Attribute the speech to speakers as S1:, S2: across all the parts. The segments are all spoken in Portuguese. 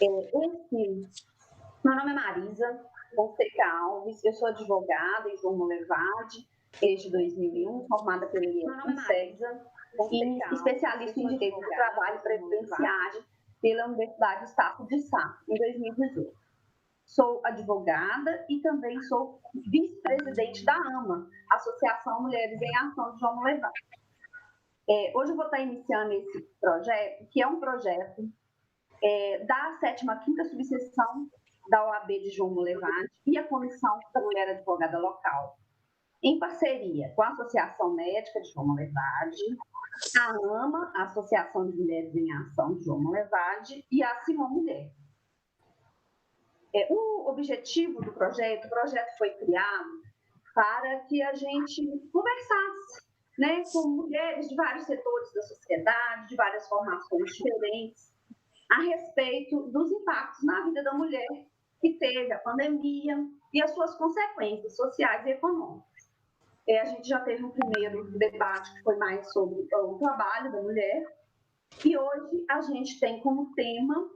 S1: Meu nome é Marisa Fonseca Alves, eu sou advogada em João Molevade, desde 2001, formada pelo IFCESA e especialista em Direito do Trabalho Previdenciário pela Universidade do Estado de Sá, em 2018. Sou advogada e também sou vice-presidente da AMA, Associação Mulheres em Ação de João Molevade. Hoje eu vou estar iniciando esse projeto, que é um projeto da 7ª subseção da OAB de João Molevade e a Comissão da Mulher Advogada Local, em parceria com a Associação Médica de João Molevade, a AMA, a Associação de Mulheres em Ação de João Molevade, e a Simão Mulher. O objetivo do projeto, o projeto foi criado para que a gente conversasse, né, com mulheres de vários setores da sociedade, de várias formações diferentes, a respeito dos impactos na vida da mulher que teve a pandemia e as suas consequências sociais e econômicas. A gente já teve um primeiro debate que foi mais sobre o trabalho da mulher, e hoje a gente tem como tema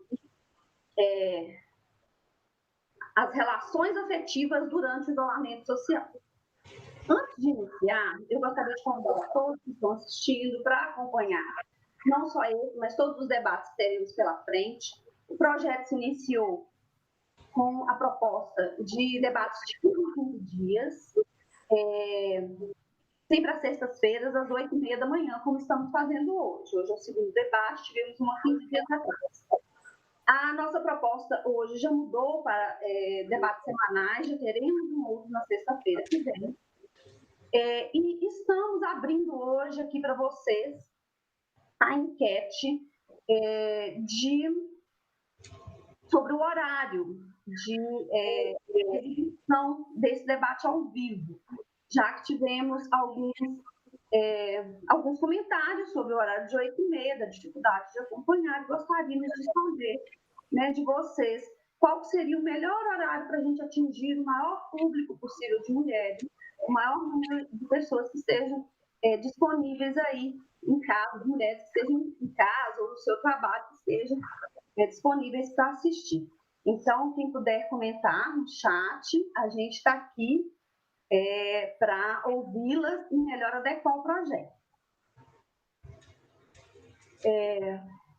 S1: as relações afetivas durante o isolamento social. Antes de iniciar, eu gostaria de convidar todos que estão assistindo para acompanhar não só esse, mas todos os debates que teremos pela frente. O projeto se iniciou com a proposta de debates de 15 dias, sempre às sextas-feiras, às 8h30 da manhã, como estamos fazendo hoje. Hoje é o segundo debate, tivemos uma 15 dias atrás. A nossa proposta hoje já mudou para debates semanais, já teremos um outro na sexta-feira que vem. E estamos abrindo hoje aqui para vocês a enquete sobre o horário de exibição desse debate ao vivo, já que tivemos alguns comentários sobre o horário de 8h30, da dificuldade de acompanhar, e gostaríamos de saber, né, de vocês qual seria o melhor horário para a gente atingir o maior público possível de mulheres, o maior número de pessoas que estejam disponíveis aí em casa, de mulheres que estejam em casa ou no seu trabalho, que estejam disponíveis para assistir. Então, quem puder comentar no chat, a gente está aqui para ouvi-las e melhor adequar o projeto.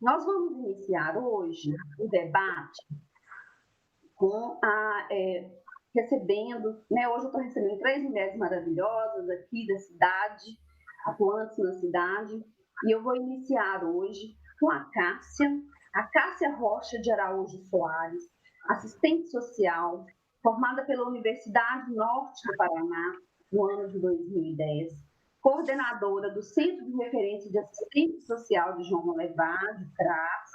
S1: Nós vamos iniciar hoje o debate com recebendo, né, hoje eu estou recebendo 3 mulheres maravilhosas aqui da cidade, atuantes na cidade, e eu vou iniciar hoje com a Cássia Rocha de Araújo Soares, assistente social, formada pela Universidade Norte do Paraná, no ano de 2010, coordenadora do Centro de Referência de Assistência Social de João Molevade, CRAS,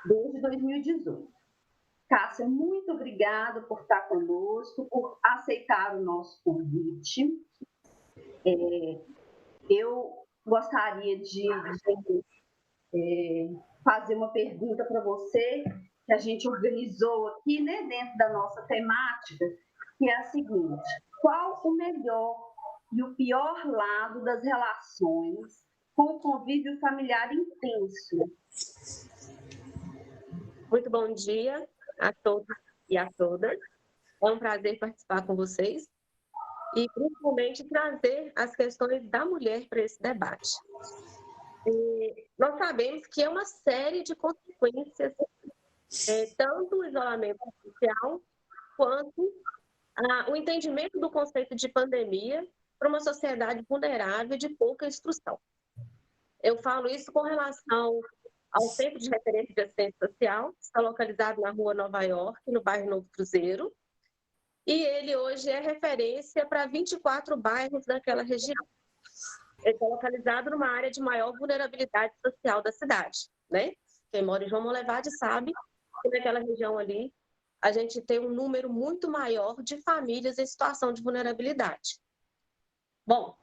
S1: desde 2018. Cássia, muito obrigada por estar conosco, por aceitar o nosso convite. Eu gostaria de fazer uma pergunta para você, que a gente organizou aqui, né, dentro da nossa temática, que é a seguinte: qual o melhor e o pior lado das relações com o convívio familiar intenso?
S2: Muito bom dia a todos e a todas. É um prazer participar com vocês e, principalmente, trazer as questões da mulher para esse debate. Nós sabemos que é uma série de consequências, tanto o isolamento social, quanto o entendimento do conceito de pandemia para uma sociedade vulnerável de pouca instrução. Eu falo isso com relação ao Centro de Referência de Assistência Social, que está localizado na Rua Nova York, no bairro Novo Cruzeiro, e ele hoje é referência para 24 bairros daquela região. Ele está localizado numa área de maior vulnerabilidade social da cidade, né? Quem mora em João Molevade sabe que naquela região ali a gente tem um número muito maior de famílias em situação de vulnerabilidade. Bom,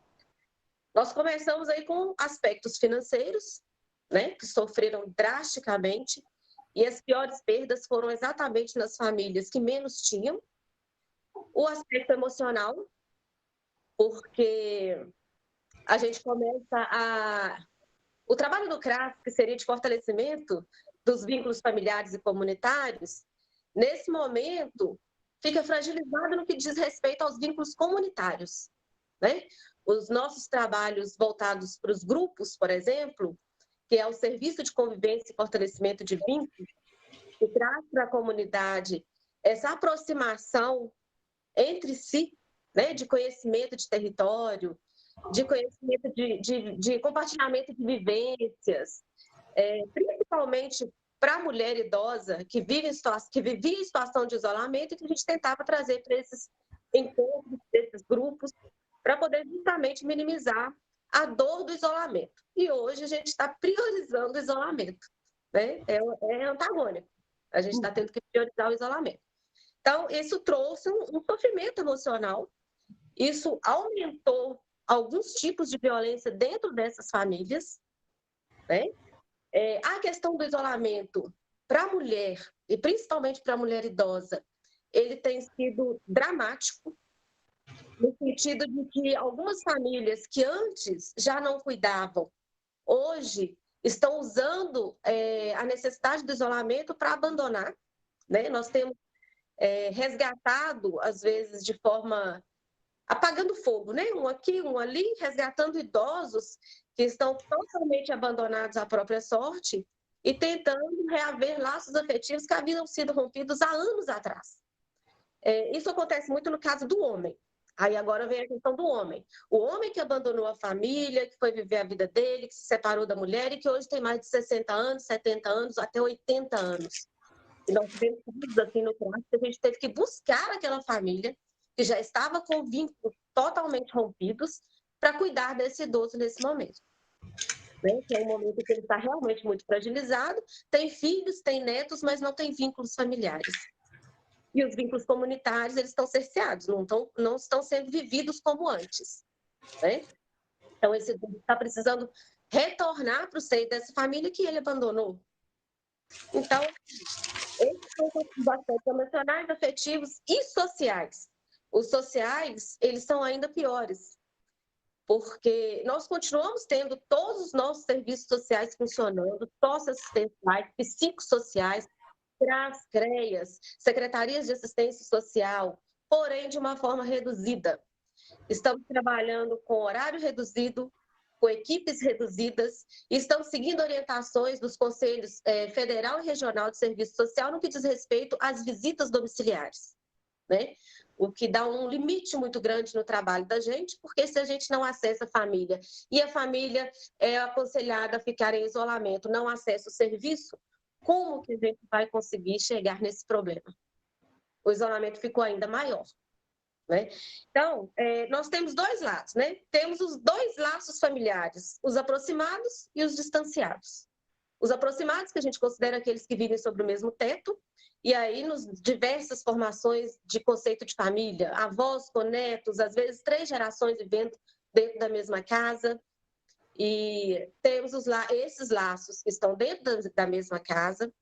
S2: nós começamos aí com aspectos financeiros, né, que sofreram drasticamente, e as piores perdas foram exatamente nas famílias que menos tinham. O aspecto emocional, porque a gente começa o trabalho do CRAS, que seria de fortalecimento dos vínculos familiares e comunitários, nesse momento, fica fragilizado no que diz respeito aos vínculos comunitários, né? Os nossos trabalhos voltados para os grupos, por exemplo, que é o Serviço de Convivência e Fortalecimento de Vínculos, que traz para a comunidade essa aproximação entre si, né, de conhecimento de território, de conhecimento de compartilhamento de vivências, principalmente para a mulher idosa que vivia em situação de isolamento, e que a gente tentava trazer para esses encontros, desses grupos, para poder justamente minimizar a dor do isolamento. E hoje a gente está priorizando o isolamento, né? É antagônico. A gente está tendo que priorizar o isolamento. Então, isso trouxe um sofrimento emocional, isso aumentou alguns tipos de violência dentro dessas famílias, né? A questão do isolamento para a mulher, e principalmente para a mulher idosa, ele tem sido dramático, no sentido de que algumas famílias que antes já não cuidavam, hoje estão usando a necessidade do isolamento para abandonar, né? Nós temos resgatado, às vezes, de forma apagando fogo, né? Um aqui, um ali, resgatando idosos que estão totalmente abandonados à própria sorte e tentando reaver laços afetivos que haviam sido rompidos há anos atrás. Isso acontece muito no caso do homem. Aí agora vem a questão do homem. O homem que abandonou a família, que foi viver a vida dele, que se separou da mulher e que hoje tem mais de 60 anos, 70 anos, até 80 anos. E nós tivemos assim no trânsito, a gente teve que buscar aquela família que já estava com vínculos totalmente rompidos para cuidar desse idoso nesse momento. Né? Que é um momento que ele está realmente muito fragilizado, tem filhos, tem netos, mas não tem vínculos familiares. E os vínculos comunitários, eles estão cerceados, não estão sendo vividos como antes. Né? Então, esse idoso está precisando retornar para o seio dessa família que ele abandonou. Então, esses são os aspectos emocionais, afetivos e sociais. Os sociais, eles são ainda piores, porque nós continuamos tendo todos os nossos serviços sociais funcionando, socioassistenciais, psicossociais, CRAS, CREAS, secretarias de assistência social, porém de uma forma reduzida. Estamos trabalhando com horário reduzido, com equipes reduzidas, e estamos seguindo orientações dos Conselhos Federal e Regional de Serviço Social no que diz respeito às visitas domiciliares, né? O que dá um limite muito grande no trabalho da gente, porque se a gente não acessa a família e a família é aconselhada a ficar em isolamento, não acessa o serviço, como que a gente vai conseguir chegar nesse problema? O isolamento ficou ainda maior. Né? Então, nós temos dois lados, né? Temos os dois laços familiares, os aproximados e os distanciados. Os aproximados, que a gente considera aqueles que vivem sobre o mesmo teto, e aí nos diversas formações de conceito de família, avós com netos, às vezes 3 gerações vivendo dentro da mesma casa, e temos esses laços que estão dentro da mesma casa,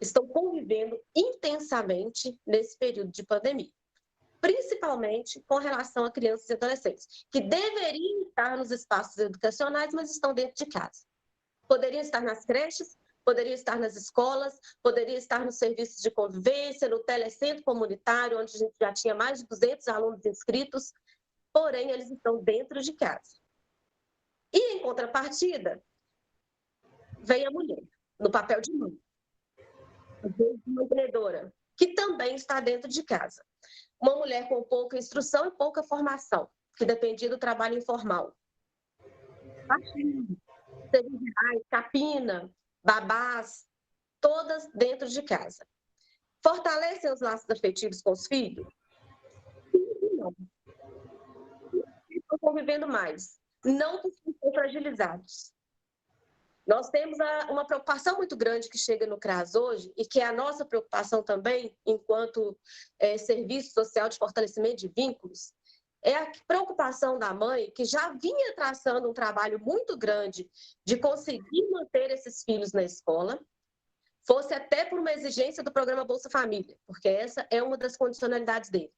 S2: estão convivendo intensamente nesse período de pandemia, principalmente com relação a crianças e adolescentes, que deveriam estar nos espaços educacionais, mas estão dentro de casa. Poderiam estar nas creches, poderiam estar nas escolas, poderiam estar nos serviços de convivência, no telecentro comunitário, onde a gente já tinha mais de 200 alunos inscritos, porém, eles estão dentro de casa. E, em contrapartida, vem a mulher, no papel de mãe, uma empreendedora, que também está dentro de casa. Uma mulher com pouca instrução e pouca formação, que dependia do trabalho informal. Capina, babás, todas dentro de casa. Fortalecem os laços afetivos com os filhos? Não. Estão convivendo mais. Não estão fragilizados. Nós temos uma preocupação muito grande que chega no CRAS hoje, e que é a nossa preocupação também, enquanto Serviço Social de Fortalecimento de Vínculos, é a preocupação da mãe, que já vinha traçando um trabalho muito grande de conseguir manter esses filhos na escola, fosse até por uma exigência do programa Bolsa Família, porque essa é uma das condicionalidades dele.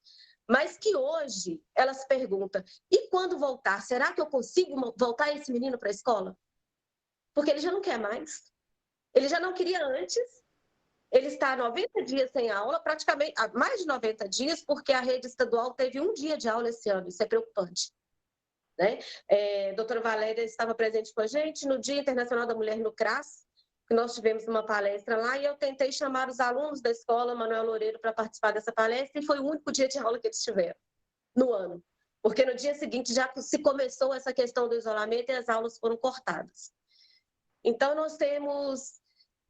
S2: Mas que hoje ela se pergunta, e quando voltar, será que eu consigo voltar esse menino para a escola? Porque ele já não quer mais. Ele já não queria antes, ele está há 90 dias sem aula, praticamente há mais de 90 dias, porque a rede estadual teve um dia de aula esse ano, isso é preocupante. Né? A doutora Valéria estava presente com a gente no Dia Internacional da Mulher no CRAS, que nós tivemos uma palestra lá, e eu tentei chamar os alunos da escola Manuel Loureiro para participar dessa palestra, e foi o único dia de aula que eles tiveram no ano, porque no dia seguinte já se começou essa questão do isolamento e as aulas foram cortadas. Então, nós temos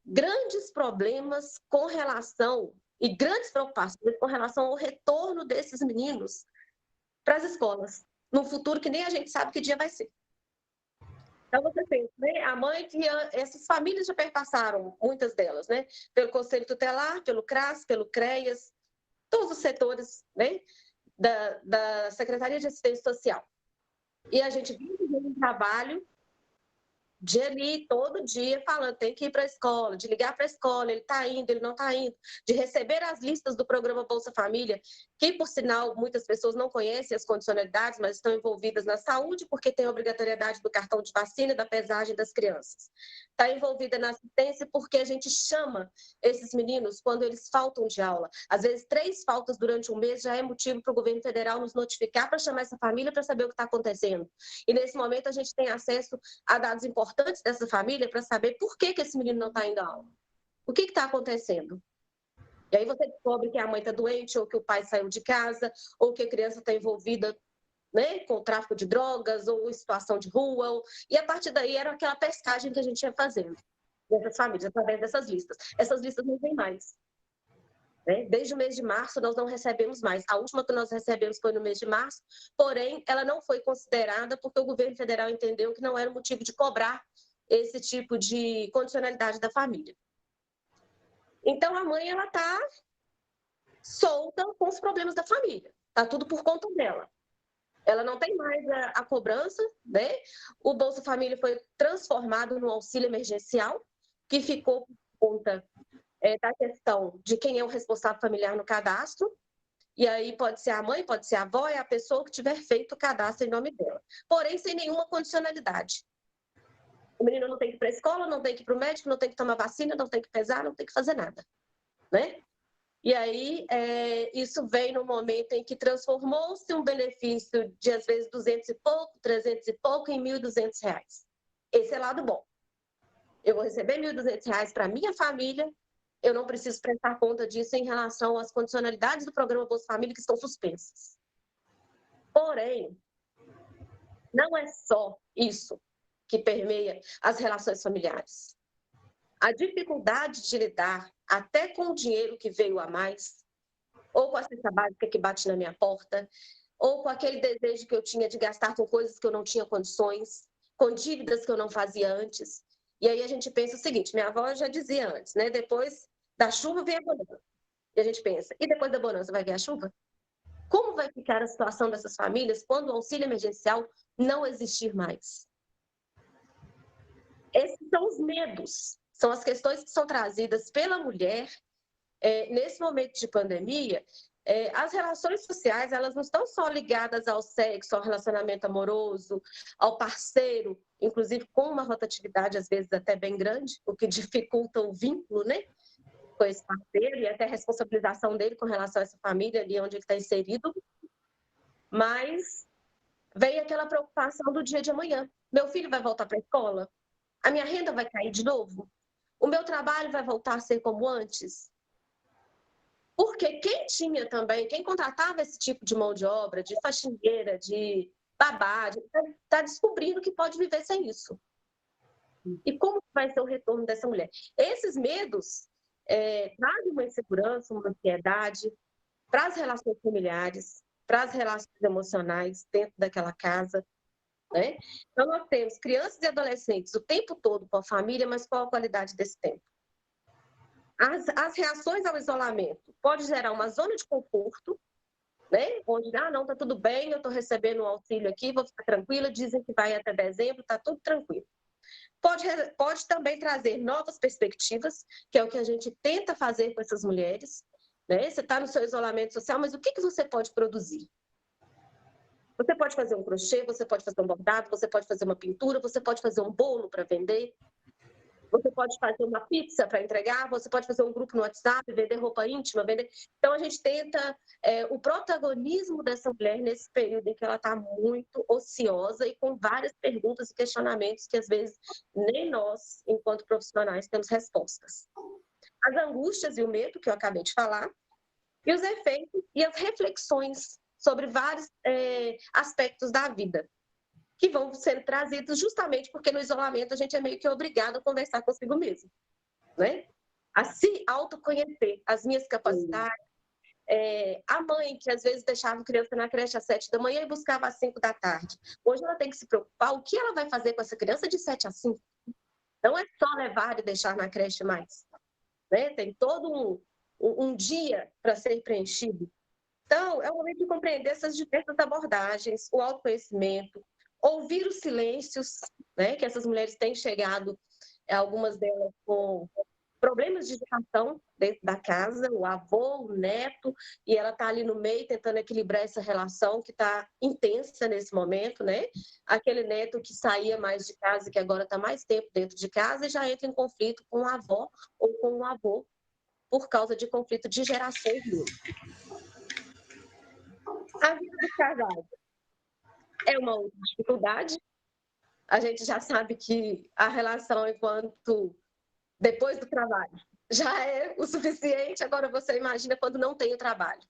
S2: grandes problemas com relação, e grandes preocupações com relação ao retorno desses meninos para as escolas, num futuro que nem a gente sabe que dia vai ser. Então, você pensa, né? A mãe que essas famílias já perpassaram, muitas delas, né? Pelo Conselho Tutelar, pelo CRAS, pelo CREAS, todos os setores, né? Da Secretaria de Assistência Social. E a gente vive um trabalho de ali, todo dia, falando, tem que ir para a escola, de ligar para a escola, ele está indo, ele não está indo, de receber as listas do programa Bolsa Família, que, por sinal, muitas pessoas não conhecem as condicionalidades, mas estão envolvidas na saúde, porque tem a obrigatoriedade do cartão de vacina e da pesagem das crianças. Está envolvida na assistência porque a gente chama esses meninos quando eles faltam de aula. Às vezes, 3 faltas durante um mês já é motivo para o governo federal nos notificar para chamar essa família para saber o que está acontecendo. E, nesse momento, a gente tem acesso a dados importantes dessa família para saber por que esse menino não está indo à aula. O que está acontecendo? E aí você descobre que a mãe está doente, ou que o pai saiu de casa, ou que a criança está envolvida, né, com tráfico de drogas, ou em situação de rua. E a partir daí era aquela pescagem que a gente ia fazendo dessas famílias, através dessas listas. Essas listas não vêm mais. Né? Desde o mês de março, nós não recebemos mais. A última que nós recebemos foi no mês de março, porém, ela não foi considerada porque o governo federal entendeu que não era motivo de cobrar esse tipo de condicionalidade da família. Então, a mãe ela está solta com os problemas da família. Está tudo por conta dela. Ela não tem mais a cobrança, né? O Bolsa Família foi transformado no auxílio emergencial, que ficou por conta da questão de quem é o responsável familiar no cadastro, e aí pode ser a mãe, pode ser a avó, é a pessoa que tiver feito o cadastro em nome dela. Porém, sem nenhuma condicionalidade. O menino não tem que ir para a escola, não tem que ir para o médico, não tem que tomar vacina, não tem que pesar, não tem que fazer nada. Né? E aí, isso vem no momento em que transformou-se um benefício de, às vezes, 200 e pouco, 300 e pouco, em R$1.200. Esse é lado bom. Eu vou receber R$1.200 para minha família, eu não preciso prestar conta disso em relação às condicionalidades do programa Bolsa Família que estão suspensas. Porém, não é só isso que permeia as relações familiares. A dificuldade de lidar até com o dinheiro que veio a mais, ou com a cesta básica que bate na minha porta, ou com aquele desejo que eu tinha de gastar com coisas que eu não tinha condições, com dívidas que eu não fazia antes. E aí a gente pensa o seguinte, minha avó já dizia antes, né? Depois da chuva vem a bonança. E a gente pensa, e depois da bonança vai vir a chuva? Como vai ficar a situação dessas famílias quando o auxílio emergencial não existir mais? Esses são os medos, são as questões que são trazidas pela mulher nesse momento de pandemia. As relações sociais, elas não estão só ligadas ao sexo, ao relacionamento amoroso, ao parceiro, inclusive com uma rotatividade, às vezes, até bem grande, o que dificulta o vínculo, né, com esse parceiro e até a responsabilização dele com relação a essa família ali onde ele está inserido. Mas vem aquela preocupação do dia de amanhã. Meu filho vai voltar para a escola? A minha renda vai cair de novo? O meu trabalho vai voltar a ser como antes? Porque quem tinha também, quem contratava esse tipo de mão de obra, de faxineira, de babá, está descobrindo que pode viver sem isso. E como vai ser o retorno dessa mulher? Esses medos trazem uma insegurança, uma ansiedade para as relações familiares, para as relações emocionais dentro daquela casa. Né? Então, nós temos crianças e adolescentes o tempo todo com a família, mas qual a qualidade desse tempo? As reações ao isolamento pode gerar uma zona de conforto, né? Onde, não, está tudo bem, eu estou recebendo um auxílio aqui, vou ficar tranquila, dizem que vai até dezembro, está tudo tranquilo. Pode também trazer novas perspectivas, que é o que a gente tenta fazer com essas mulheres. Né? Você está no seu isolamento social, mas o que você pode produzir? Você pode fazer um crochê, você pode fazer um bordado, você pode fazer uma pintura, você pode fazer um bolo para vender. Você pode fazer uma pizza para entregar, você pode fazer um grupo no WhatsApp, vender roupa íntima, vender... Então, a gente tenta o protagonismo dessa mulher nesse período em que ela está muito ociosa e com várias perguntas e questionamentos que, às vezes, nem nós, enquanto profissionais, temos respostas. As angústias e o medo, que eu acabei de falar, e os efeitos e as reflexões sobre vários aspectos da vida, que vão sendo trazidos justamente porque no isolamento a gente é meio que obrigado a conversar consigo mesmo, né? A se autoconhecer, as minhas capacidades. A mãe que às vezes deixava a criança na creche às 7 da manhã e buscava às 5 da tarde. Hoje ela tem que se preocupar o que ela vai fazer com essa criança de 7 às 5. Não é só levar e deixar na creche mais, né? Tem todo um dia para ser preenchido. Então, é o momento de compreender essas diversas abordagens, o autoconhecimento, ouvir os silêncios, né, que essas mulheres têm chegado, algumas delas com problemas de educação dentro da casa, o avô, o neto, e ela está ali no meio tentando equilibrar essa relação que está intensa nesse momento, né? Aquele neto que saía mais de casa, que agora está mais tempo dentro de casa e já entra em conflito com a avó ou com o avô por causa de conflito de gerações mesmo. A vida do casal é uma outra dificuldade. A gente já sabe que a relação enquanto depois do trabalho já é o suficiente, agora você imagina quando não tem o trabalho,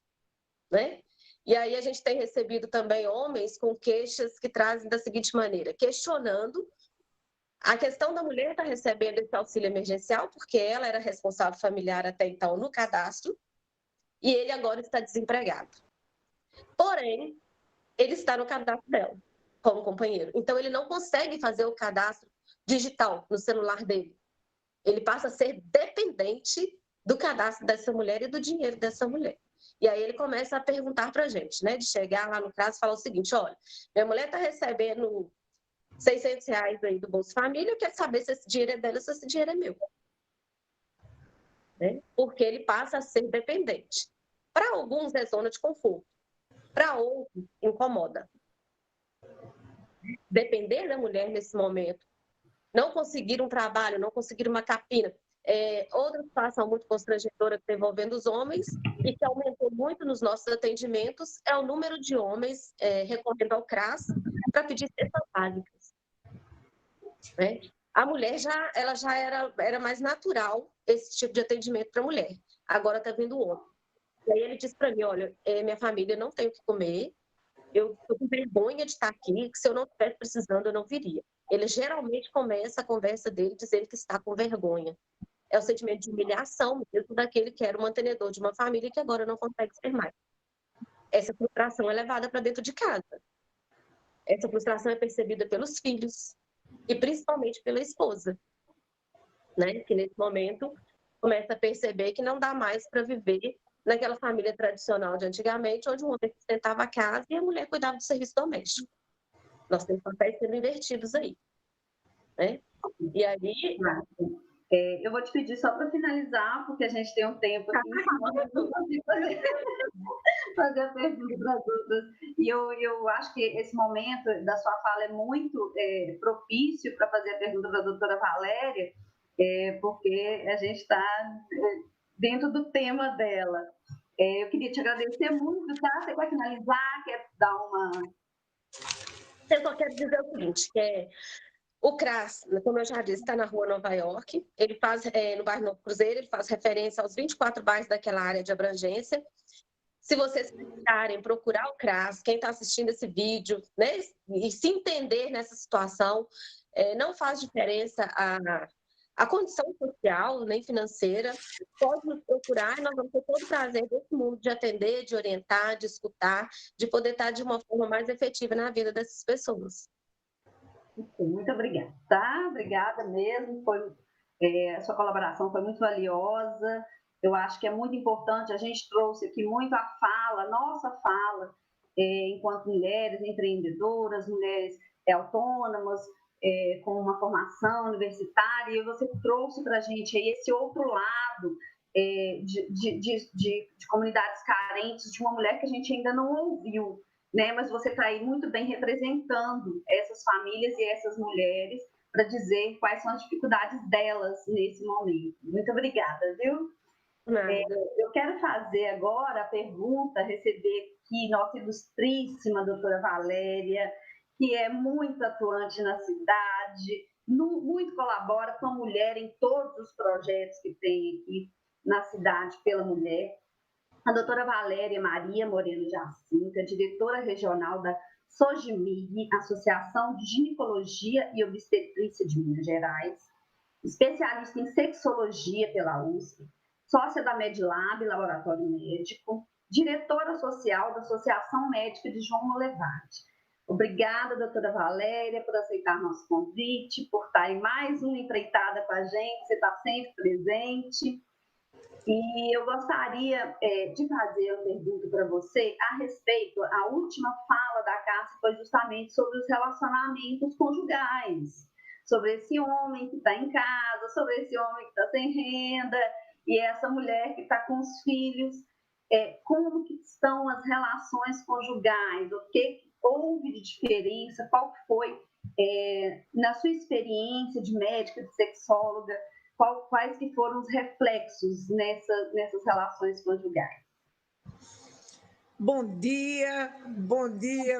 S2: né? E aí a gente tem recebido também homens com queixas que trazem da seguinte maneira, questionando a questão da mulher estar recebendo esse auxílio emergencial, porque ela era responsável familiar até então no cadastro, e ele agora está desempregado. Porém, ele está no cadastro dela, como companheiro. Então, ele não consegue fazer o cadastro digital no celular dele. Ele passa a ser dependente do cadastro dessa mulher e do dinheiro dessa mulher. E aí ele começa a perguntar para a gente, né? De chegar lá no caso e falar o seguinte, olha, minha mulher está recebendo R$600 aí do Bolsa Família, eu quero saber se esse dinheiro é dela ou se esse dinheiro é meu. Né? Porque ele passa a ser dependente. Para alguns é zona de conforto, para outros incomoda. Depender da mulher nesse momento, não conseguir um trabalho, não conseguir uma capina. Outra situação muito constrangedora que está envolvendo os homens e que aumentou muito nos nossos atendimentos é o número de homens recorrendo ao CRAS para pedir cestas básicas. Né? A mulher ela já era mais natural esse tipo de atendimento para a mulher. Agora está vindo o homem. E aí ele disse para mim, olha, minha família não tem o que comer, eu estou com vergonha de estar aqui, que se eu não estivesse precisando, eu não viria. Ele geralmente começa a conversa dele dizendo que está com vergonha. É o sentimento de humilhação mesmo daquele que era o mantenedor de uma família que agora não consegue ser mais. Essa frustração é levada para dentro de casa. Essa frustração é percebida pelos filhos e principalmente pela esposa, né? Que nesse momento começa a perceber que não dá mais para viver naquela família tradicional de antigamente, onde o homem sustentava a casa e a mulher cuidava do serviço doméstico. Nós temos papéis sendo invertidos aí, né? E aí...
S1: eu vou te pedir só para finalizar, porque a gente tem um tempo aqui, fazer a pergunta para as outras. E eu acho que esse momento da sua fala é muito propício para fazer a pergunta para a doutora Valéria, porque a gente está dentro do tema dela. Eu queria te agradecer muito, tá? Você vai finalizar, quer dar uma...
S2: Eu só quero dizer o seguinte, o CRAS, como eu já disse, está na rua Nova York, ele faz, no bairro Novo Cruzeiro, ele faz referência aos 24 bairros daquela área de abrangência. Se vocês precisarem procurar o CRAS, quem está assistindo esse vídeo, né, e se entender nessa situação, não faz diferença a condição social, nem financeira, pode nos procurar e nós vamos ter todo o prazer desse mundo de atender, de orientar, de escutar, de poder estar de uma forma mais efetiva na vida dessas pessoas.
S1: Muito obrigada, tá? Obrigada mesmo, a sua colaboração foi muito valiosa, eu acho que é muito importante, a gente trouxe aqui muito a fala, nossa fala, enquanto mulheres empreendedoras, mulheres autônomas, com uma formação universitária, e você trouxe para a gente aí esse outro lado de comunidades carentes, de uma mulher que a gente ainda não ouviu, né? Mas você está aí muito bem representando essas famílias e essas mulheres para dizer quais são as dificuldades delas nesse momento. Muito obrigada, viu? Eu quero fazer agora a pergunta, receber aqui nossa ilustríssima doutora Valéria, que é muito atuante na cidade, muito colabora com a mulher em todos os projetos que tem aqui na cidade pela mulher. A doutora Valéria Maria Moreno Jacinto, diretora regional da SOGMIG, Associação de Ginecologia e Obstetrícia de Minas Gerais, especialista em sexologia pela USP, sócia da Medlab, Laboratório Médico, diretora social da Associação Médica de João Molevade. Obrigada, doutora Valéria, por aceitar nosso convite, por estar em mais uma empreitada com a gente, você está sempre presente. E eu gostaria de fazer uma pergunta para você a respeito, a última fala da Cássia foi justamente sobre os relacionamentos conjugais, sobre esse homem que está em casa, sobre esse homem que está sem renda, e essa mulher que está com os filhos. Como que estão as relações conjugais? O que houve de diferença? Qual foi, na sua experiência de médica, de sexóloga, quais que foram os reflexos nessas relações conjugais?
S3: Bom dia,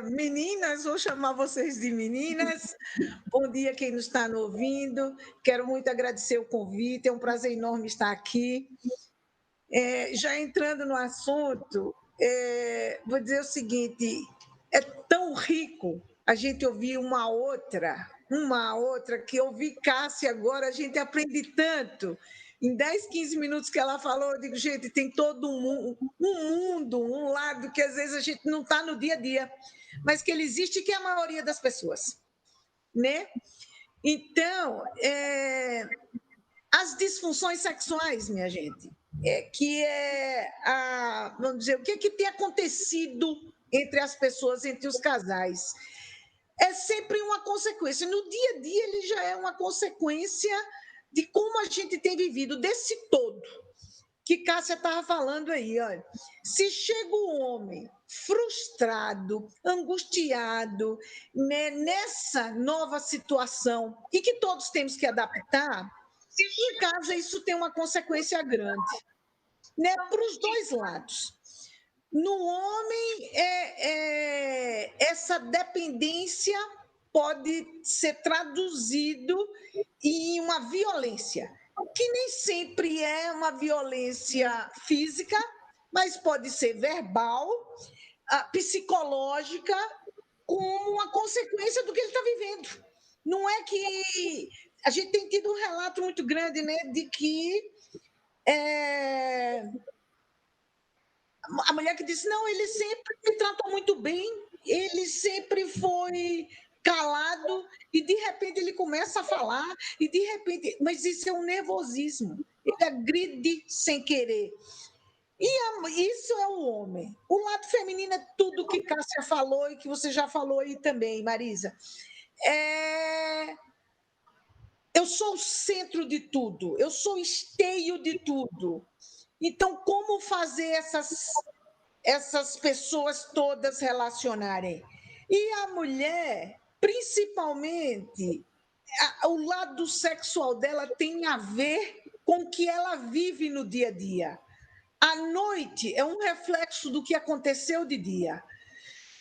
S3: meninas, vou chamar vocês de meninas. Bom dia quem nos está ouvindo. Quero muito agradecer o convite, é um prazer enorme estar aqui. Já entrando no assunto, vou dizer o seguinte, é tão rico a gente ouvir uma outra, que ouvir Cássia agora, a gente aprende tanto. Em 10, 15 minutos que ela falou, eu digo, gente, tem todo um mundo, um lado que às vezes a gente não está no dia a dia, mas que ele existe, que é a maioria das pessoas, né? Então, as disfunções sexuais, minha gente, vamos dizer, o que tem acontecido entre as pessoas, entre os casais? É sempre uma consequência. No dia a dia, ele já é uma consequência de como a gente tem vivido, desse todo que Cássia estava falando aí. Olha. Se chega um homem frustrado, angustiado, né, nessa nova situação, e que todos temos que adaptar, em casa isso tem uma consequência grande, né, para os dois lados. No homem, essa dependência pode ser traduzido em uma violência, que nem sempre é uma violência física, mas pode ser verbal, psicológica, como uma consequência do que ele está vivendo. Não é que... A gente tem tido um relato muito grande, né, de que a mulher que disse, não, ele sempre me tratou muito bem, ele sempre foi calado, e de repente ele começa a falar, e de repente... Mas isso é um nervosismo, ele agride sem querer. Isso é o homem. O lado feminino é tudo que Cássia falou e que você já falou aí também, Marisa. Eu sou o centro de tudo, eu sou o esteio de tudo. Então, como fazer essas pessoas todas relacionarem? E a mulher, principalmente, o lado sexual dela tem a ver com o que ela vive no dia a dia. A noite é um reflexo do que aconteceu de dia.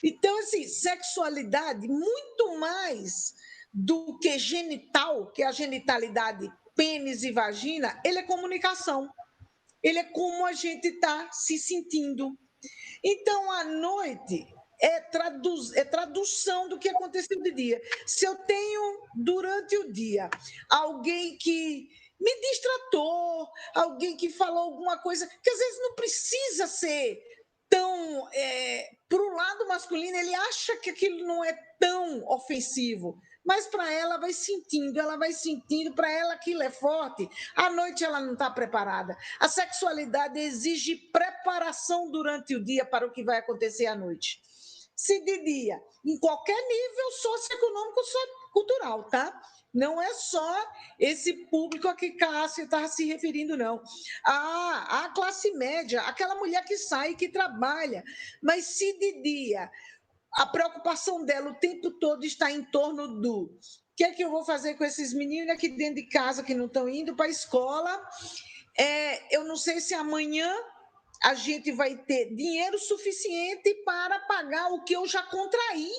S3: Então, assim, sexualidade, muito mais do que genital, que é a genitalidade, pênis e vagina, ele é comunicação. Ele é como a gente está se sentindo. Então, à noite é tradução do que aconteceu de dia. Se eu tenho, durante o dia, alguém que me distratou, alguém que falou alguma coisa, que às vezes não precisa ser tão... para o lado masculino, ele acha que aquilo não é tão ofensivo, mas para ela vai sentindo, para ela aquilo é forte. À noite ela não está preparada. A sexualidade exige preparação durante o dia para o que vai acontecer à noite. Se de dia, em qualquer nível socioeconômico, cultural, tá? Não é só esse público a que Cássia está se referindo, não. A classe média, aquela mulher que sai, que trabalha, mas se de dia a preocupação dela o tempo todo está em torno do que é que eu vou fazer com esses meninos aqui dentro de casa que não estão indo para a escola? Eu não sei se amanhã a gente vai ter dinheiro suficiente para pagar o que eu já contraí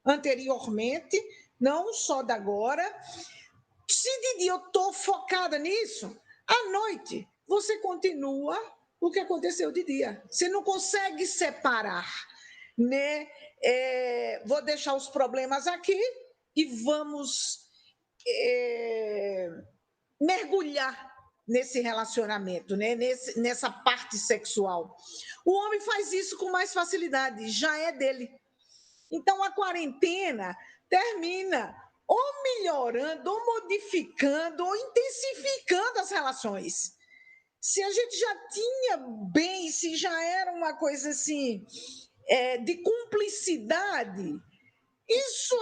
S3: anteriormente, não só da agora. Se de dia eu estou focada nisso, à noite você continua o que aconteceu de dia. Você não consegue separar, né? Vou deixar os problemas aqui e vamos mergulhar nesse relacionamento, né? Nessa parte sexual. O homem faz isso com mais facilidade, já é dele. Então, a quarentena termina ou melhorando, ou modificando, ou intensificando as relações. Se a gente já tinha bem, se já era uma coisa assim, de cumplicidade, isso,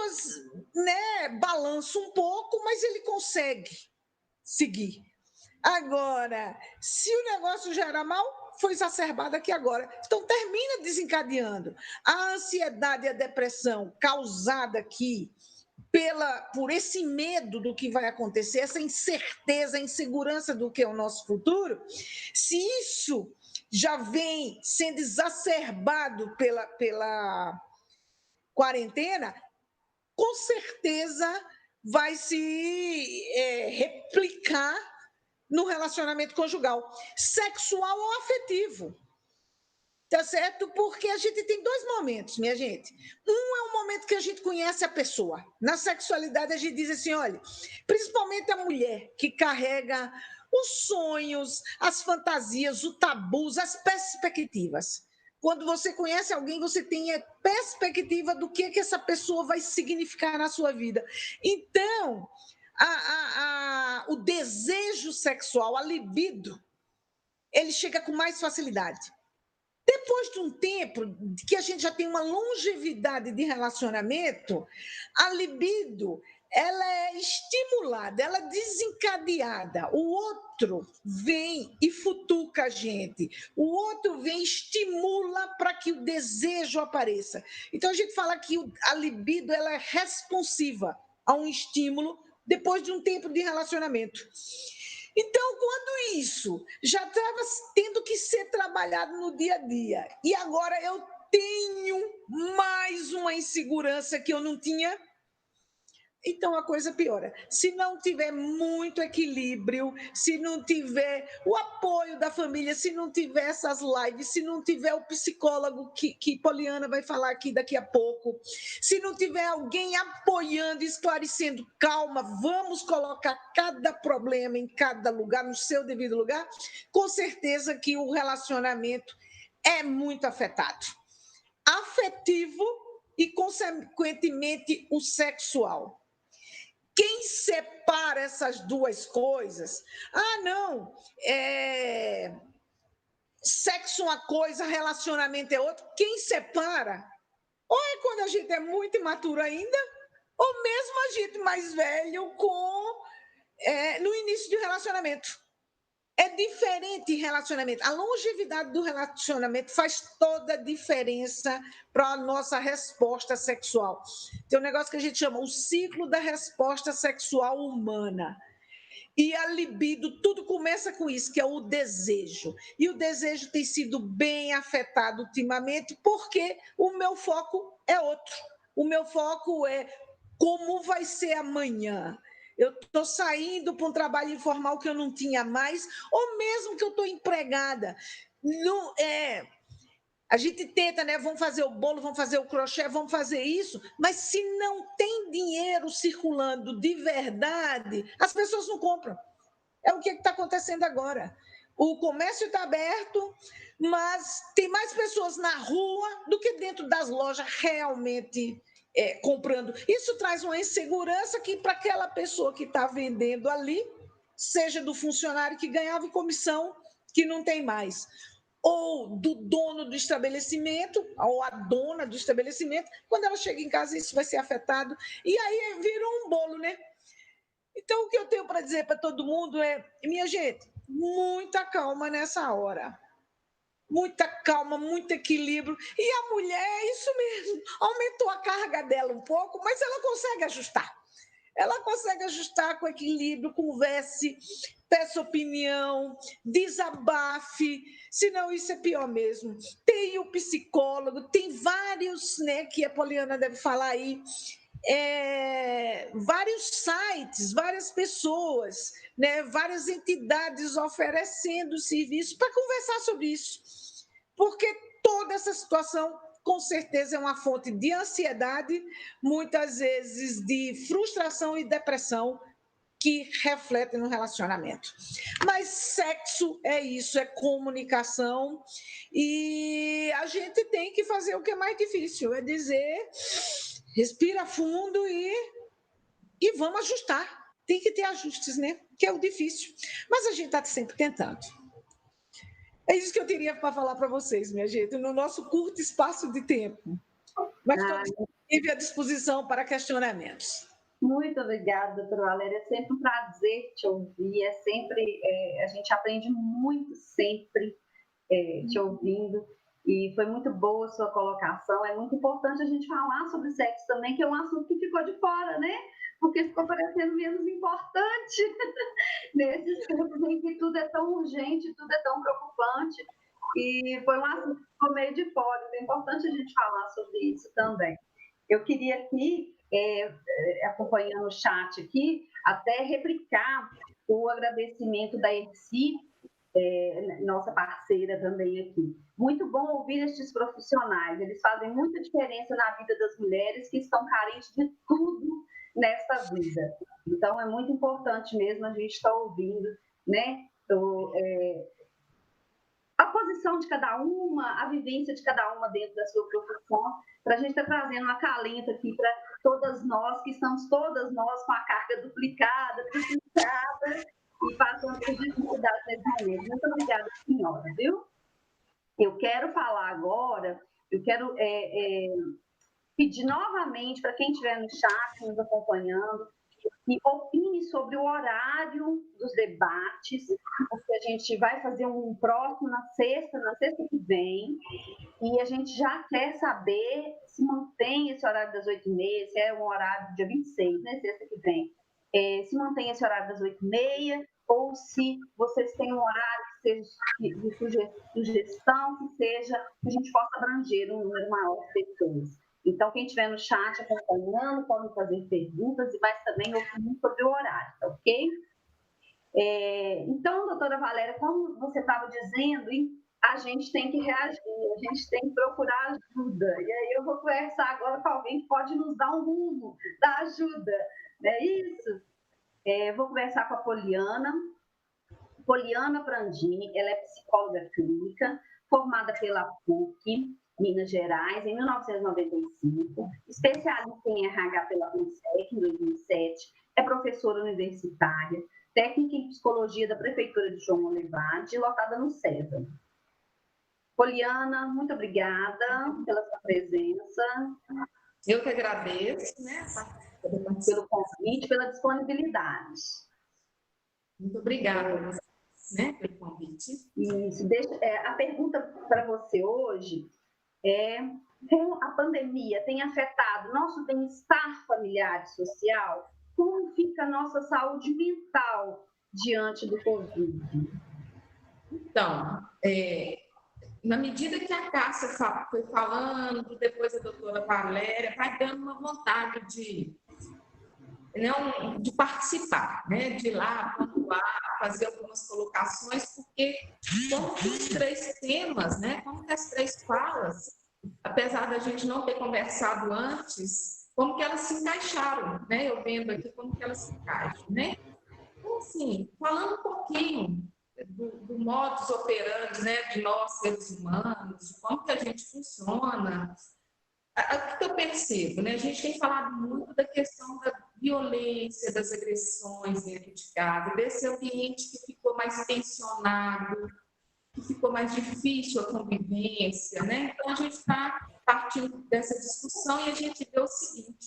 S3: né, balança um pouco, mas ele consegue seguir. Agora, se o negócio já era mal, foi exacerbado aqui agora. Então, termina desencadeando. A ansiedade e a depressão causada aqui por esse medo do que vai acontecer, essa incerteza, a insegurança do que é o nosso futuro, se isso já vem sendo exacerbado pela quarentena, com certeza vai se replicar no relacionamento conjugal, sexual ou afetivo. Tá certo? Porque a gente tem dois momentos, minha gente. Um é o momento que a gente conhece a pessoa. Na sexualidade, a gente diz assim, olha, principalmente a mulher que carrega os sonhos, as fantasias, os tabus, as perspectivas. Quando você conhece alguém, você tem a perspectiva do que essa pessoa vai significar na sua vida. Então, o desejo sexual, a libido, ele chega com mais facilidade. Depois de um tempo que a gente já tem uma longevidade de relacionamento, a libido ela é estimulada, ela é desencadeada. O outro vem e futuca a gente. O outro vem e estimula para que o desejo apareça. Então, a gente fala que a libido ela é responsiva a um estímulo depois de um tempo de relacionamento. Então, quando isso já estava tendo que ser trabalhado no dia a dia, e agora eu tenho mais uma insegurança que eu não tinha, então a coisa piora. Se não tiver muito equilíbrio, se não tiver o apoio da família, se não tiver essas lives, se não tiver o psicólogo que Poliana vai falar aqui daqui a pouco, se não tiver alguém apoiando, esclarecendo, calma, vamos colocar cada problema em cada lugar, no seu devido lugar, com certeza que o relacionamento é muito afetado. Afetivo e, consequentemente, o sexual. Quem separa essas duas coisas? Não, sexo é uma coisa, relacionamento é outra. Quem separa? Ou é quando a gente é muito imaturo ainda, ou mesmo a gente mais velho no início de relacionamento. É diferente em relacionamento. A longevidade do relacionamento faz toda a diferença para a nossa resposta sexual. Tem um negócio que a gente chama o ciclo da resposta sexual humana. E a libido, tudo começa com isso, que é o desejo. E o desejo tem sido bem afetado ultimamente, porque o meu foco é outro. O meu foco é como vai ser amanhã. Eu estou saindo para um trabalho informal que eu não tinha mais, ou mesmo que eu estou empregada. Não, a gente tenta, né? Vamos fazer o bolo, vamos fazer o crochê, vamos fazer isso, mas se não tem dinheiro circulando de verdade, as pessoas não compram. É o que está acontecendo agora. O comércio está aberto, mas tem mais pessoas na rua do que dentro das lojas realmente comprando. Isso traz uma insegurança que, para aquela pessoa que está vendendo ali, seja do funcionário que ganhava comissão, que não tem mais, ou do dono do estabelecimento, ou a dona do estabelecimento, quando ela chega em casa, isso vai ser afetado. E aí virou um bolo, né? Então, o que eu tenho para dizer para todo mundo é, minha gente, muita calma nessa hora. Muita calma, muito equilíbrio. E a mulher, é isso mesmo, aumentou a carga dela um pouco, mas ela consegue ajustar. ela consegue ajustar com equilíbrio, converse, peça opinião, desabafe, senão isso é pior mesmo. Tem o psicólogo, tem vários, né, que a Poliana deve falar aí, vários sites, várias pessoas, né, várias entidades oferecendo serviço para conversar sobre isso, porque toda essa situação, com certeza, é uma fonte de ansiedade, muitas vezes de frustração e depressão, que refletem no relacionamento. Mas sexo é isso, é comunicação, e a gente tem que fazer o que é mais difícil, é dizer, respira fundo e vamos ajustar. Tem que ter ajustes, né? Que é o difícil. Mas a gente está sempre tentando. É isso que eu teria para falar para vocês, minha gente, no nosso curto espaço de tempo. Mas estou à disposição para questionamentos.
S1: Muito obrigada, doutora Valéria. É sempre um prazer te ouvir. É sempre, a gente aprende muito sempre te ouvindo. E foi muito boa a sua colocação. É muito importante a gente falar sobre sexo também, que é um assunto que ficou de fora, né? Porque ficou parecendo menos importante nesses tempos em que tudo é tão urgente, tudo é tão preocupante. E foi um assunto que ficou meio de fora. É importante a gente falar sobre isso também. Eu queria aqui, acompanhando o chat aqui, até replicar o agradecimento da Erci, nossa parceira também aqui. Muito bom ouvir estes profissionais, eles fazem muita diferença na vida das mulheres que estão carentes de tudo nesta vida. Então, é muito importante mesmo a gente estar ouvindo, né? A posição de cada uma, a vivência de cada uma dentro da sua profissão, para a gente estar trazendo um acalento aqui para todas nós, que estamos todas nós com a carga duplicada, triplicada, e passando por dificuldades nesse momento. Muito obrigada, senhora, viu? Eu quero falar agora, eu quero pedir novamente para quem estiver no chat, nos acompanhando, que opine sobre o horário dos debates, porque a gente vai fazer um próximo na sexta que vem, e a gente já quer saber se mantém esse horário das 8h30, se é um horário do dia 26, né, sexta que vem, se mantém esse horário das 8h30, ou se vocês têm um horário que seja de sugestão, que seja que a gente possa abranger um número maior de pessoas. Então, quem estiver no chat acompanhando, pode fazer perguntas, mas também opinar sobre o horário, tá ok? Então, doutora Valéria, como você estava dizendo, a gente tem que reagir, a gente tem que procurar ajuda. E aí eu vou conversar agora com alguém que pode nos dar um rumo da ajuda, não é isso? Vou conversar com a Poliana Brandini, ela é psicóloga clínica, formada pela PUC, Minas Gerais, em 1995, especialista em RH pela UNICEF, em 2007, é professora universitária, técnica em psicologia da Prefeitura de João Molevade, lotada no César. Poliana, muito obrigada pela sua presença.
S4: Eu que agradeço, né,
S1: pelo convite, pela disponibilidade.
S4: Muito obrigada, né, pelo convite.
S1: Isso. A pergunta para você hoje como a pandemia tem afetado nosso bem-estar familiar e social, como fica a nossa saúde mental diante do Covid?
S4: Então, na medida que a Cássia foi falando, depois a doutora Valéria, vai dando uma vontade de participar, né? De ir lá, pontuar, fazer algumas colocações, porque como os 3 temas, né? Como que as 3 falas, apesar da gente não ter conversado antes, como que elas se encaixaram, né? Eu vendo aqui como que elas se encaixam, né? Então, assim, falando um pouquinho do modus operandi, né? De nós, seres humanos, de como que a gente funciona. O que eu percebo, né? A gente tem falado muito da questão da violência, das agressões dentro de casa, desse ambiente que ficou mais tensionado, que ficou mais difícil a convivência, né? Então, a gente está partindo dessa discussão e a gente vê o seguinte,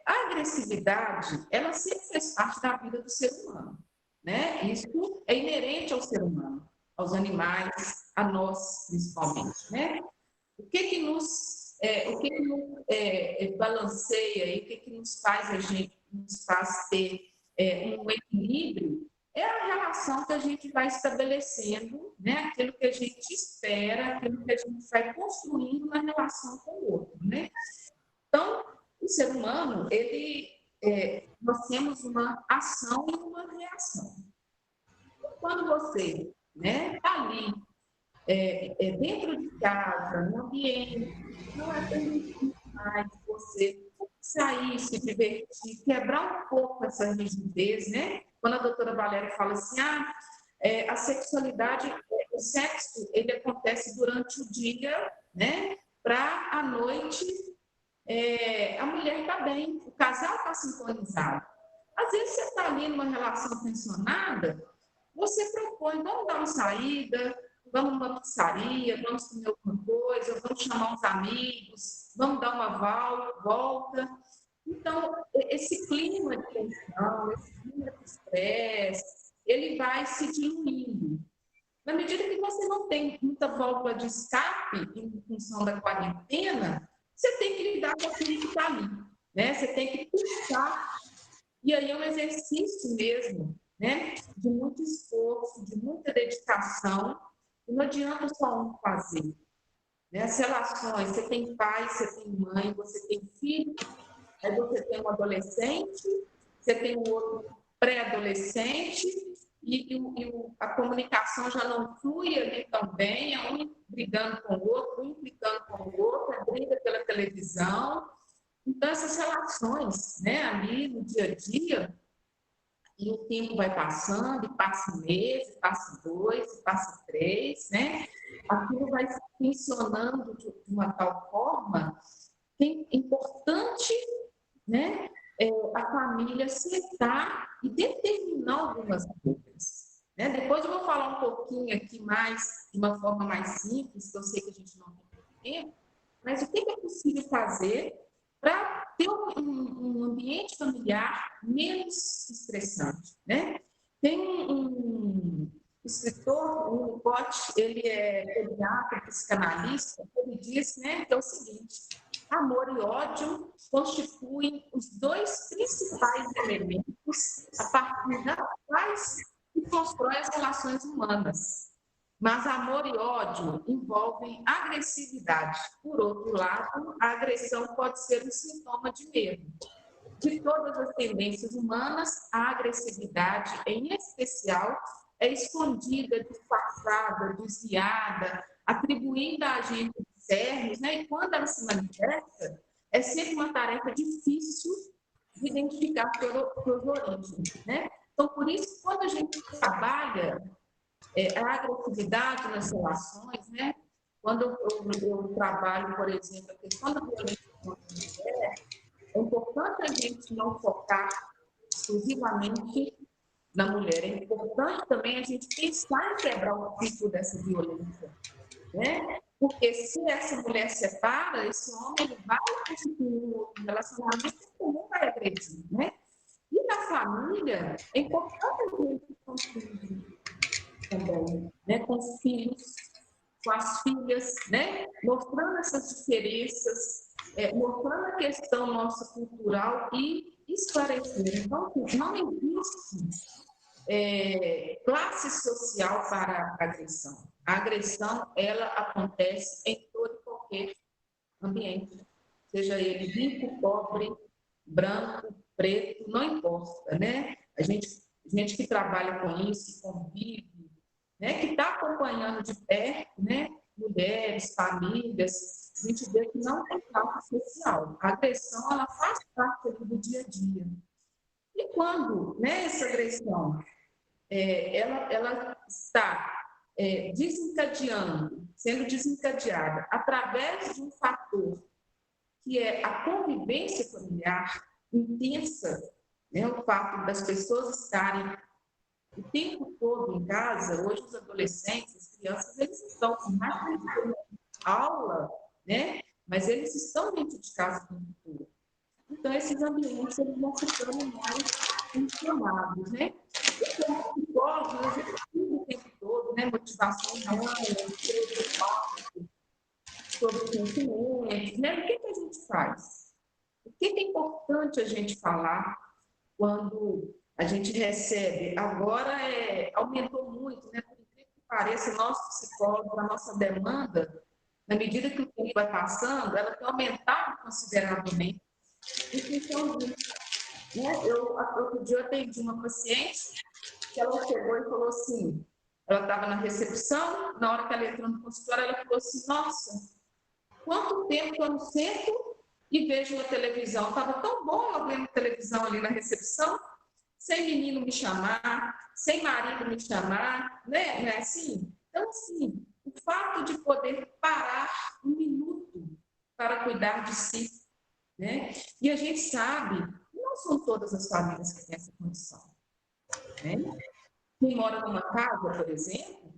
S4: a agressividade, ela sempre fez parte da vida do ser humano, né? Isso é inerente ao ser humano, aos animais, a nós, principalmente, né? O que nos balanceia e o que nos faz a gente nos faz ter um equilíbrio, é a relação que a gente vai estabelecendo, né? Aquilo que a gente espera, aquilo que a gente vai construindo na relação com o outro, né? Então, o ser humano, nós temos uma ação e uma reação. Quando você está ali, dentro de casa, no ambiente, não é permitido mais você sair, se divertir, quebrar um pouco essa rigidez, né? Quando a doutora Valéria fala assim, a sexualidade, o sexo, ele acontece durante o dia, né? Para à noite a mulher está bem, o casal está sincronizado. Às vezes você está ali numa relação tensionada, você propõe, vamos dar uma saída, vamos numa pizzaria, vamos comer alguma coisa, vamos chamar uns amigos, vamos dar uma volta. Então, esse clima de tensão, esse clima de estresse, ele vai se diluindo. Na medida que você não tem muita válvula de escape em função da quarentena, você tem que lidar com aquilo que está ali, né? Você tem que puxar. E aí é um exercício mesmo, né? De muito esforço, de muita dedicação. E não adianta só um fazer. Né? As relações, você tem pai, você tem mãe, você tem filho, aí você tem um adolescente, você tem um outro pré-adolescente, a comunicação já não flui ali também, é um brigando com o outro, um implicando com o outro, é briga pela televisão. Então, essas relações, né, ali no dia a dia, e o tempo vai passando, e passa um mês, e passa 2, e passa 3, né? Aquilo vai funcionando de uma tal forma que é importante, né, a família sentar e determinar algumas coisas. Né? Depois eu vou falar um pouquinho aqui mais, de uma forma mais simples, que eu sei que a gente não tem tempo, mas o que é possível fazer para ter um ambiente familiar menos estressante, né? Tem um escritor, o Winnicott, ele é pediatra, psicanalista, ele diz, né, que é o seguinte: amor e ódio constituem os dois principais elementos a partir das quais se constrói as relações humanas. Mas amor e ódio envolvem agressividade. Por outro lado, a agressão pode ser um sintoma de medo. De todas as tendências humanas, a agressividade, em especial, é escondida, disfarçada, desviada, atribuindo a agentes externos, né? E quando ela se manifesta, é sempre uma tarefa difícil de identificar suas origens, né? Então, por isso, quando a gente trabalha a agressividade nas relações, né? Quando eu trabalho, por exemplo, a questão da violência contra a mulher, é importante a gente não focar exclusivamente na mulher. É importante também a gente pensar em quebrar o ciclo dessa violência, né? Porque se essa mulher separa, esse homem vai constituir um relacionamento comum, vai agredir, né? E na família, é importante a gente construir também, né? Com os filhos, com as filhas, né? Mostrando essas diferenças, mostrando a questão nossa cultural e esclarecendo. Então, não existe classe social para a agressão. A agressão, ela acontece em todo e qualquer ambiente, seja ele rico, pobre, branco, preto, não importa, né? A gente que trabalha com isso, que convive, né? Que está acompanhando de perto, né? Mulheres, famílias, a gente vê que não tem classe social. A agressão, ela faz parte do dia a dia. E quando, né, essa agressão ela está sendo desencadeada através de um fator que é a convivência familiar intensa, né? O fato das pessoas estarem o tempo todo em casa. Hoje os adolescentes, as crianças, eles estão com mais aula, né? Mas eles estão dentro de casa o tempo todo. Então, esses ambientes eles vão ficando mais inflamados, né? Então, o psicólogo, a gente estuda o tempo todo, né? Motivação humana, sobre sentimentos, né? O que a gente faz? O que é importante a gente falar quando a gente recebe, agora aumentou muito, né? Por incrível que pareça, nós psicólogos, a nossa demanda, na medida que o tempo vai passando, ela tem aumentado consideravelmente. Então, né, outro dia eu atendi uma paciente que ela chegou e falou assim, ela estava na recepção, na hora que ela entrou no consultório, ela falou assim, nossa, quanto tempo que eu não sento e vejo uma televisão. Estava tão bom eu vendo televisão ali na recepção, sem menino me chamar, sem marido me chamar, né? Não é assim? Então, assim, o fato de poder parar um minuto para cuidar de si, né? E a gente sabe, não são todas as famílias que têm essa condição, né? Quem mora numa casa, por exemplo,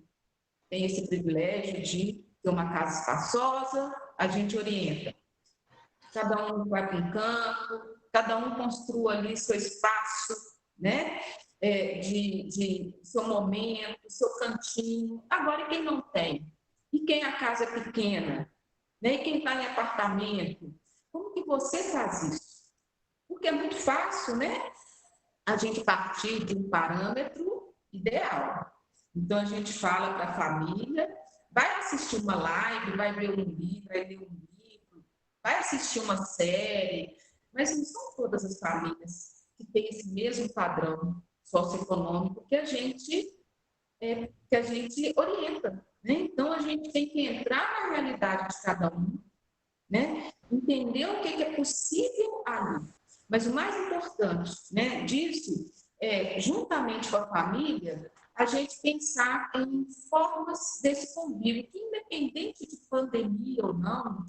S4: tem esse privilégio de ter uma casa espaçosa, a gente orienta. Cada um vai para um canto, cada um construa ali seu espaço, né? De seu momento, seu cantinho. Agora, e quem não tem? E quem a casa é pequena? Né? E quem está em apartamento? Como que você faz isso? Porque é muito fácil, né? A gente partir de um parâmetro ideal. Então, a gente fala para a família, vai assistir uma live, vai ver um livro, vai ler um livro, vai assistir uma série, mas não são todas as famílias que têm esse mesmo padrão socioeconômico que a gente orienta, né? Então, a gente tem que entrar na realidade de cada um, né? Entender o que é possível ali. Mas o mais importante, né, disso juntamente com a família, a gente pensar em formas desse convívio, que independente de pandemia ou não,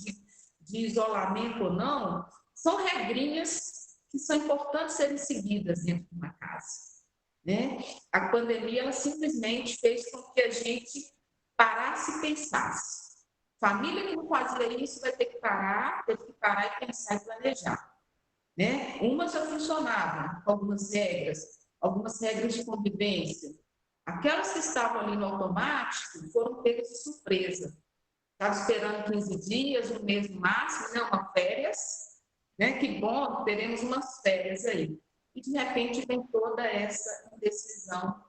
S4: de isolamento ou não, são regrinhas que são importantes serem seguidas dentro de uma casa, né? A pandemia, ela simplesmente fez com que a gente parasse e pensasse. Família que não fazia isso vai ter que parar e pensar e planejar, né? Umas já funcionavam com algumas regras de convivência. Aquelas que estavam ali no automático foram pegas de surpresa. Estava esperando 15 dias, um mês no máximo, né? Uma férias, né? Que bom, teremos umas férias aí. E de repente vem toda essa indecisão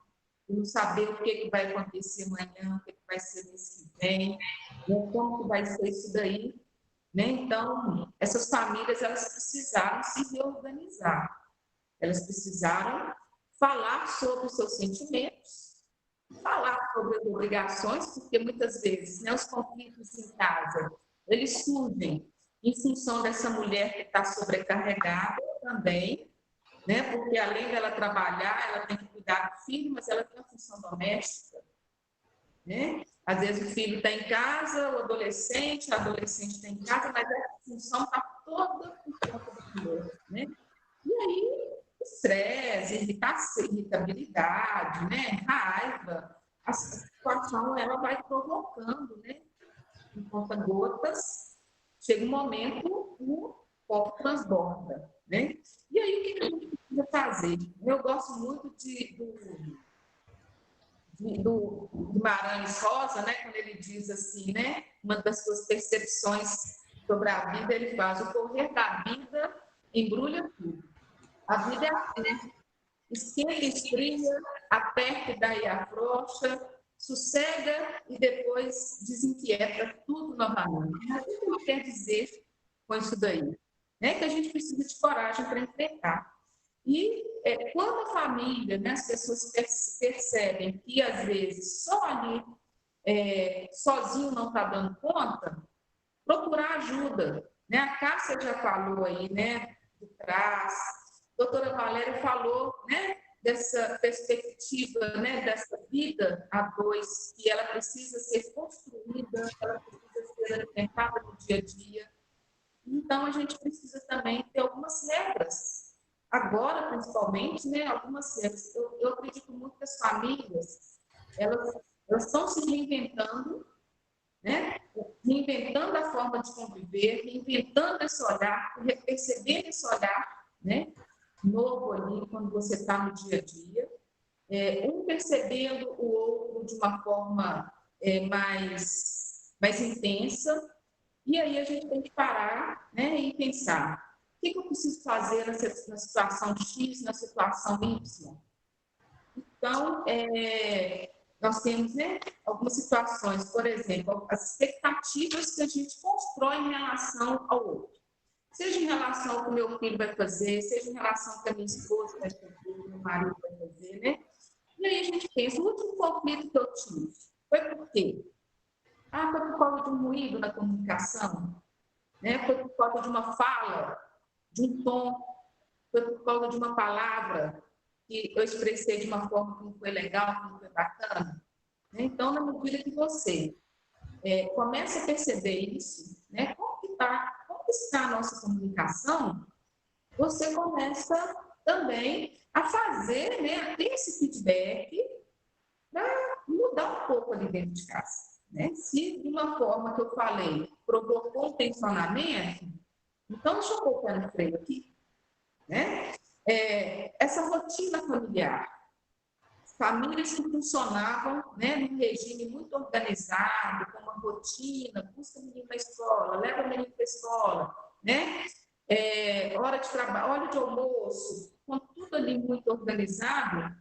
S4: de não saber o que vai acontecer amanhã, o que vai ser mês que vem, né? Como que vai ser isso daí. Né? Então, essas famílias, elas precisaram se reorganizar, elas precisaram falar sobre os seus sentimentos, falar sobre as obrigações, porque muitas vezes, né, os conflitos em casa, eles surgem em função dessa mulher que está sobrecarregada também, né? Porque além dela trabalhar, ela tem que cuidar do filho, mas ela tem uma função doméstica, né? Às vezes o filho está em casa, o adolescente, a adolescente está em casa, mas a função está toda por conta do filho, né? E aí, estresse, irritabilidade, né? Raiva, a situação ela vai provocando, né? Em conta-gotas, chega um momento, o copo transborda, né? E aí, o que a gente precisa fazer? Eu gosto muito do Guimarães Rosa, né, quando ele diz assim, né, uma das suas percepções sobre a vida, ele faz: o correr da vida embrulha tudo. A vida é assim, esquenta e esfria, aperta e daí afrouxa, sossega e depois desinquieta tudo novamente. Mas o que ele quer dizer com isso daí? Né? Que a gente precisa de coragem para enfrentar. E quando a família, né, as pessoas percebem que, às vezes, só ali, sozinho não está dando conta, procurar ajuda. Né? A Cássia já falou aí, né, do CRAS, a doutora Valéria falou, né, dessa perspectiva, né, dessa vida a dois, que ela precisa ser construída, ela precisa ser alimentada no dia a dia. Então, a gente precisa também ter algumas regras. Agora, principalmente, né, algumas regras. Eu acredito muito que as famílias, elas estão se reinventando, né? Reinventando a forma de conviver, reinventando esse olhar, percebendo esse olhar, né, novo ali, quando você está no dia a dia. Um percebendo o outro de uma forma mais intensa. E aí a gente tem que parar, né, e pensar: o que eu preciso fazer na situação X, na situação Y? Então, nós temos, né, algumas situações, por exemplo, as expectativas que a gente constrói em relação ao outro. Seja em relação ao que o meu filho vai fazer, seja em relação ao que a minha esposa vai fazer, o meu marido vai fazer, né? E aí a gente pensa, o último conflito que eu tive foi por quê? Foi por causa de um ruído na comunicação, né? Foi por causa de uma fala, de um tom, foi por causa de uma palavra que eu expressei de uma forma que não foi legal, que não foi bacana. Então, na medida que você começa a perceber isso, né? Como está a nossa comunicação, você começa também a fazer, né? A ter esse feedback para mudar um pouco ali dentro de casa. Né? Se de uma forma que eu falei provocou um tensionamento, então deixa eu pôr o pé no freio aqui. Né? Essa rotina familiar, famílias que funcionavam, né, num regime muito organizado, com uma rotina, busca o menino para a escola, leva o menino para a escola, né? Hora de trabalho, hora de almoço, com tudo ali muito organizado,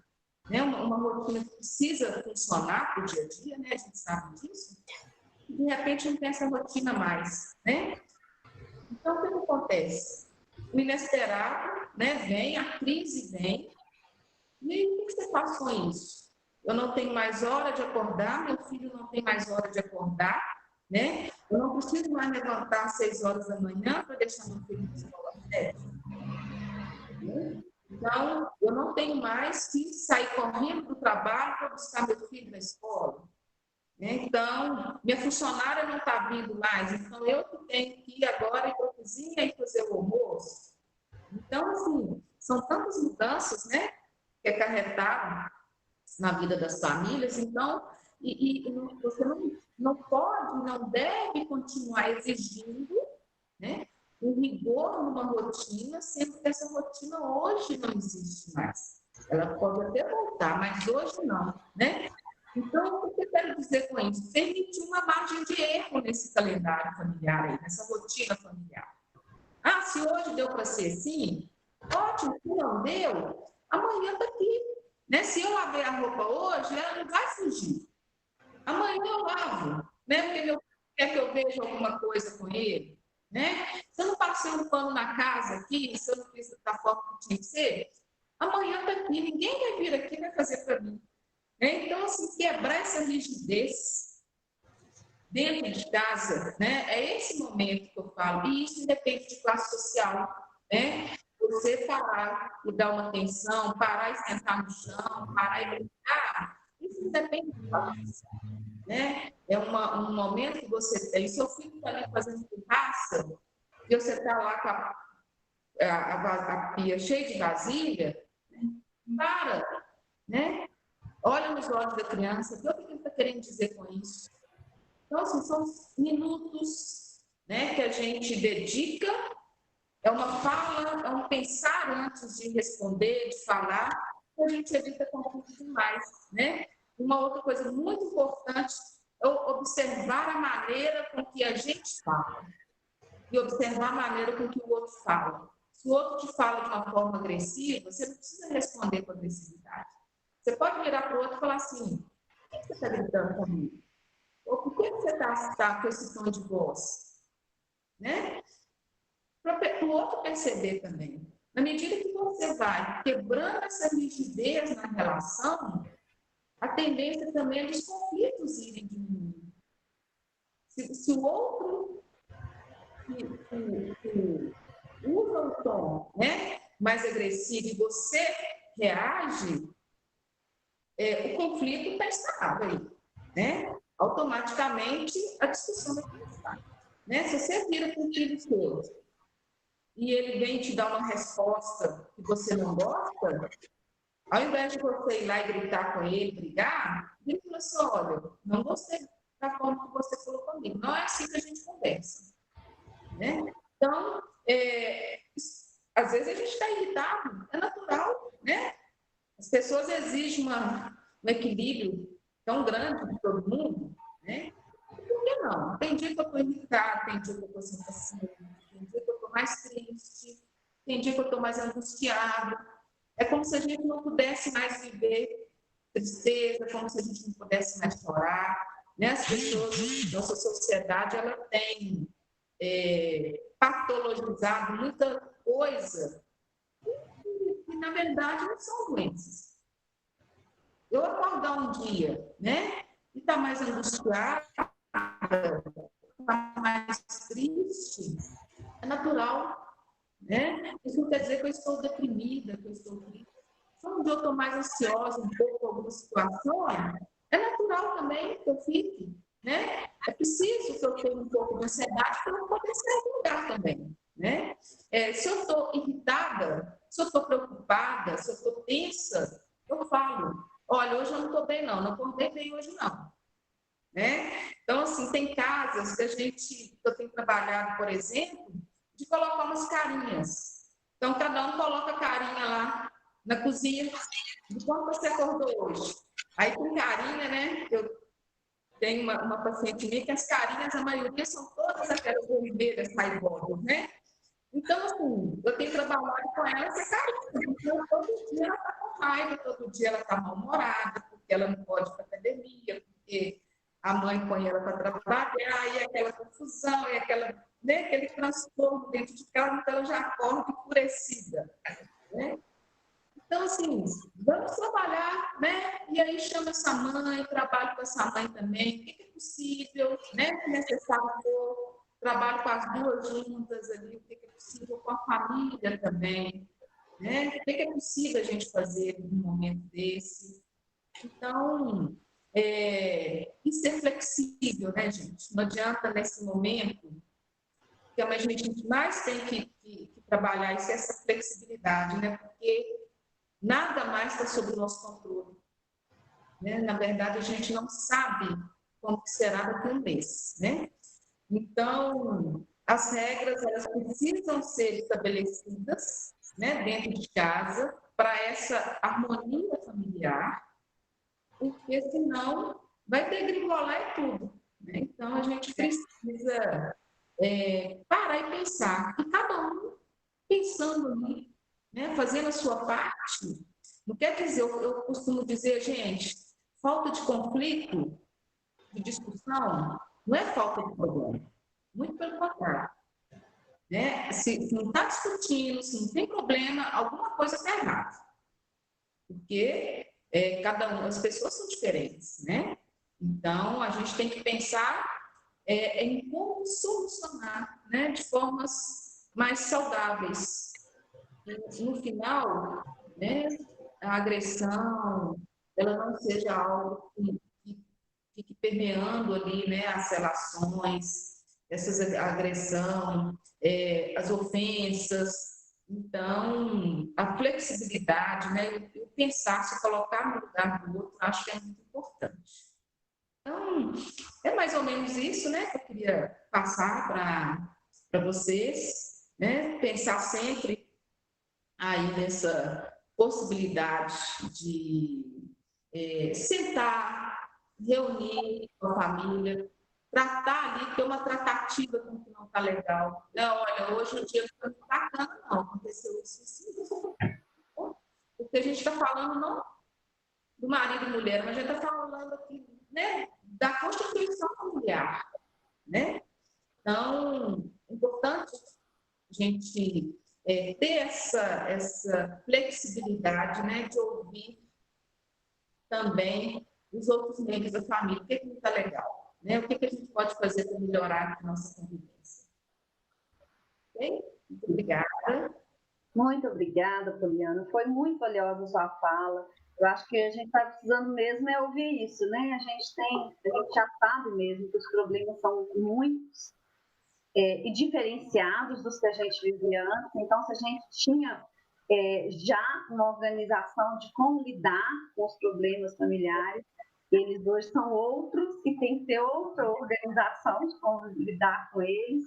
S4: né? Uma rotina que precisa funcionar para o dia a dia, né? A gente sabe disso. E, de repente, não tem essa rotina mais, né? Então, o que acontece? O inesperado, né, vem, a crise vem, e aí, o que você faz com isso? Eu não tenho mais hora de acordar, meu filho não tem mais hora de acordar, né? Eu não preciso mais levantar às 6 horas da manhã para deixar meu filho na escola às 7. Então, eu não tenho mais que sair correndo do trabalho para buscar meu filho na escola. Então, minha funcionária não está vindo mais, então eu que tenho que ir agora ir para a cozinha e fazer o almoço. Então, assim, são tantas mudanças, né, que acarretaram na vida das famílias, então, você não pode, não deve continuar exigindo, né, um rigor numa rotina, sendo que essa rotina hoje não existe mais. Ela pode até voltar, mas hoje não, né? Então, o que eu quero dizer com isso? Permitir uma margem de erro nesse calendário familiar, aí, nessa rotina familiar. Se hoje deu para ser assim, ótimo, se não deu, amanhã está aqui. Né? Se eu lavar a roupa hoje, ela não vai fugir. Amanhã eu lavo, né? Porque meu filho quer que eu veja alguma coisa com ele. Né? Se eu não passei um pano na casa aqui, se eu não fiz da forma que tinha que ser, amanhã está aqui. Ninguém vai vir aqui e vai fazer para mim. Então, assim, quebrar essa rigidez dentro de casa, né? É esse momento que eu falo. E isso depende de classe social, né? Você parar e dar uma atenção, parar e sentar no chão, parar e brincar, isso depende de classe social, né? É um momento que você tem. Seu filho está ali fazendo pirraça e você está lá com a pia cheia de vasilha, para, né? Olha nos olhos da criança, vê o que ele está querendo dizer com isso. Então, assim, são minutos, né, que a gente dedica, é uma fala, é um pensar antes de responder, de falar, que a gente evita conflito demais, né? Uma outra coisa muito importante é observar a maneira com que a gente fala e observar a maneira com que o outro fala. Se o outro te fala de uma forma agressiva, você não precisa responder com agressividade. Você pode virar para o outro e falar assim: por que você está gritando comigo? Ou por que você está com esse tom de voz? Né? Para o outro perceber também. Na medida que você vai quebrando essa rigidez na relação, a tendência também é dos conflitos irem diminuindo. Se o outro que usa o tom, né, mais agressivo e você reage, o conflito está instalado aí, né? Automaticamente a discussão vai começar. Né? Se você vira para o filho seu e ele vem te dar uma resposta que você não gosta, ao invés de você ir lá e gritar com ele, brigar, ele fala assim: olha, não gostei da forma que você falou comigo, não é assim que a gente conversa. Né? Então, às vezes a gente está irritado, é natural, né? As pessoas exigem um equilíbrio tão grande de todo mundo, né? Por que não? Tem dia que eu estou irritada, tem dia que eu estou sem paciência, tem dia que eu estou mais triste, tem dia que eu estou mais angustiado. É como se a gente não pudesse mais viver tristeza, como se a gente não pudesse mais chorar. Né? As pessoas, nossa sociedade, ela tem patologizado muita coisa que, na verdade, não são doenças. Eu acordar um dia, né, e estar mais angustiada, estar mais triste, é natural, né? Isso não quer dizer que eu estou deprimida, que eu estou triste. Só um dia eu estou mais ansiosa um pouco com alguma situação, é natural também que eu fique, né? É preciso que eu tenha um pouco de ansiedade para eu poder sair do lugar também, né? Se eu estou irritada, se eu estou preocupada, se eu estou tensa, eu falo, olha, hoje eu não estou bem não acordei bem hoje não, né? Então, assim, tem casas que eu tenho trabalhado, por exemplo, de colocar umas carinhas. Então, cada um coloca a carinha lá na cozinha de como você acordou hoje. Aí tem carinha, né? Eu tenho uma paciente minha que as carinhas, a maioria são todas aquelas vermelhas raivosas, né? Então, assim, eu tenho trabalhado com ela essa carinha. Então, todo dia ela está com raiva, todo dia ela está mal-humorada, porque ela não pode ir para a academia, porque a mãe põe ela para trabalhar, e aquela confusão, e aquele transtorno dentro de casa, então ela já acorda enfurecida, né? Então, assim, vamos trabalhar, né? E aí chama essa mãe, trabalho com essa mãe também, o que é possível, né? Se necessário for, trabalho com as duas juntas ali, o que é possível com a família também, né? O que é possível a gente fazer num momento desse? Então, e ser flexível, né, gente? Não adianta nesse momento, que a gente mais tem que trabalhar isso, é essa flexibilidade, né? Porque nada mais está sob o nosso controle, né? Na verdade, a gente não sabe como que será daqui a um mês, né? Então, as regras, elas precisam ser estabelecidas, né, dentro de casa, para essa harmonia familiar, porque senão vai ter gringolar e tudo, né? Então, a gente precisa parar e pensar, e cada um pensando ali, né, fazendo a sua parte. Não quer dizer, eu costumo dizer, gente, falta de conflito, de discussão, não é falta de problema, muito pelo contrário. Né? Se não está discutindo, se não tem problema, alguma coisa está errada. Porque as pessoas são diferentes, né? Então, a gente tem que pensar em como solucionar, né, de formas mais saudáveis. E, no final, né, a agressão, ela não seja algo que fique permeando ali, né, as relações, essas agressão, as ofensas. Então, a flexibilidade, né, o pensar, se colocar no lugar do outro, acho que é muito importante. Então, é mais ou menos isso, né, que eu queria passar para vocês, né, pensar sempre aí nessa possibilidade de sentar, reunir com a família, tratar ali, ter uma tratativa com o que não está legal. Não, olha, hoje o dia não está bacana, não, aconteceu isso. Porque a gente está falando não do marido e mulher, mas a gente está falando aqui, né, da constituição familiar, né? Então, é importante a gente ter essa flexibilidade, né, de ouvir também os outros membros da família. O que não está legal? Né? O que a gente pode fazer para melhorar a nossa convivência? Ok? Muito obrigada.
S1: Muito obrigada, Poliana. Foi muito valiosa a sua fala. Eu acho que a gente está precisando mesmo ouvir isso, né? A gente já sabe mesmo que os problemas são muitos e diferenciados dos que a gente vivia antes. Então, se a gente tinha já uma organização de como lidar com os problemas familiares, eles hoje são outros e tem que ter outra organização de como lidar com eles,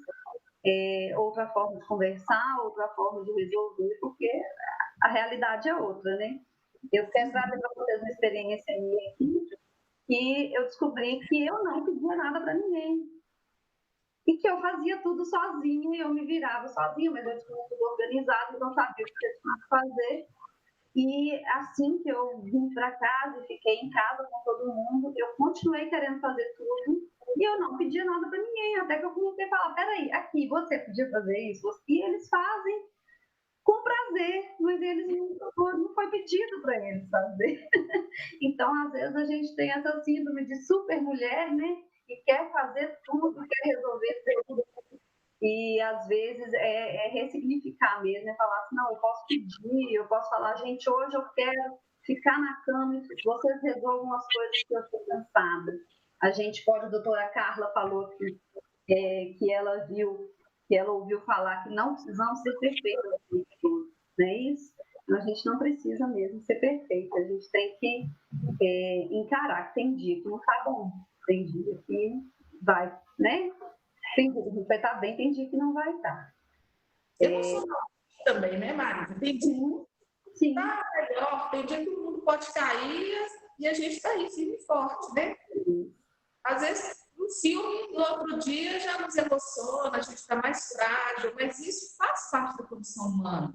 S1: outra forma de conversar, outra forma de resolver, porque a realidade é outra, né? Eu quero trazer para vocês uma experiência minha aqui, que eu descobri que eu não pedia nada para ninguém. e que eu fazia tudo sozinha, e eu me virava sozinha, mas eu tinha tudo organizado, então sabia o que eu tinha que fazer. E assim que eu vim para casa e fiquei em casa com todo mundo, eu continuei querendo fazer tudo e eu não pedia nada para ninguém, até que eu comecei a falar, peraí, aqui, você podia fazer isso? E eles fazem com prazer, mas eles não foi pedido para eles fazer. Então, às vezes, a gente tem essa síndrome de super mulher, né? E quer fazer tudo, quer resolver tudo. E, às vezes, é ressignificar mesmo, é falar assim, não, eu posso pedir, eu posso falar, gente, hoje eu quero ficar na cama e vocês resolvam as coisas que eu estou cansada. A gente pode, a doutora Carla falou que ela ouviu falar que não precisamos ser perfeitos, não é isso? A gente não precisa mesmo ser perfeito, a gente tem que encarar que tem dia que não está bom, tem dia que vai, né? Tem dia que vai estar bem, tem dia que não vai estar.
S4: Emocionalmente também, né, Marisa? Tem dia que está melhor, tem dia que o mundo pode cair e a gente está aí, firme e forte, né? Às vezes, um filme, no outro dia, já nos emociona, a gente fica mais frágil, mas isso faz parte da condição humana.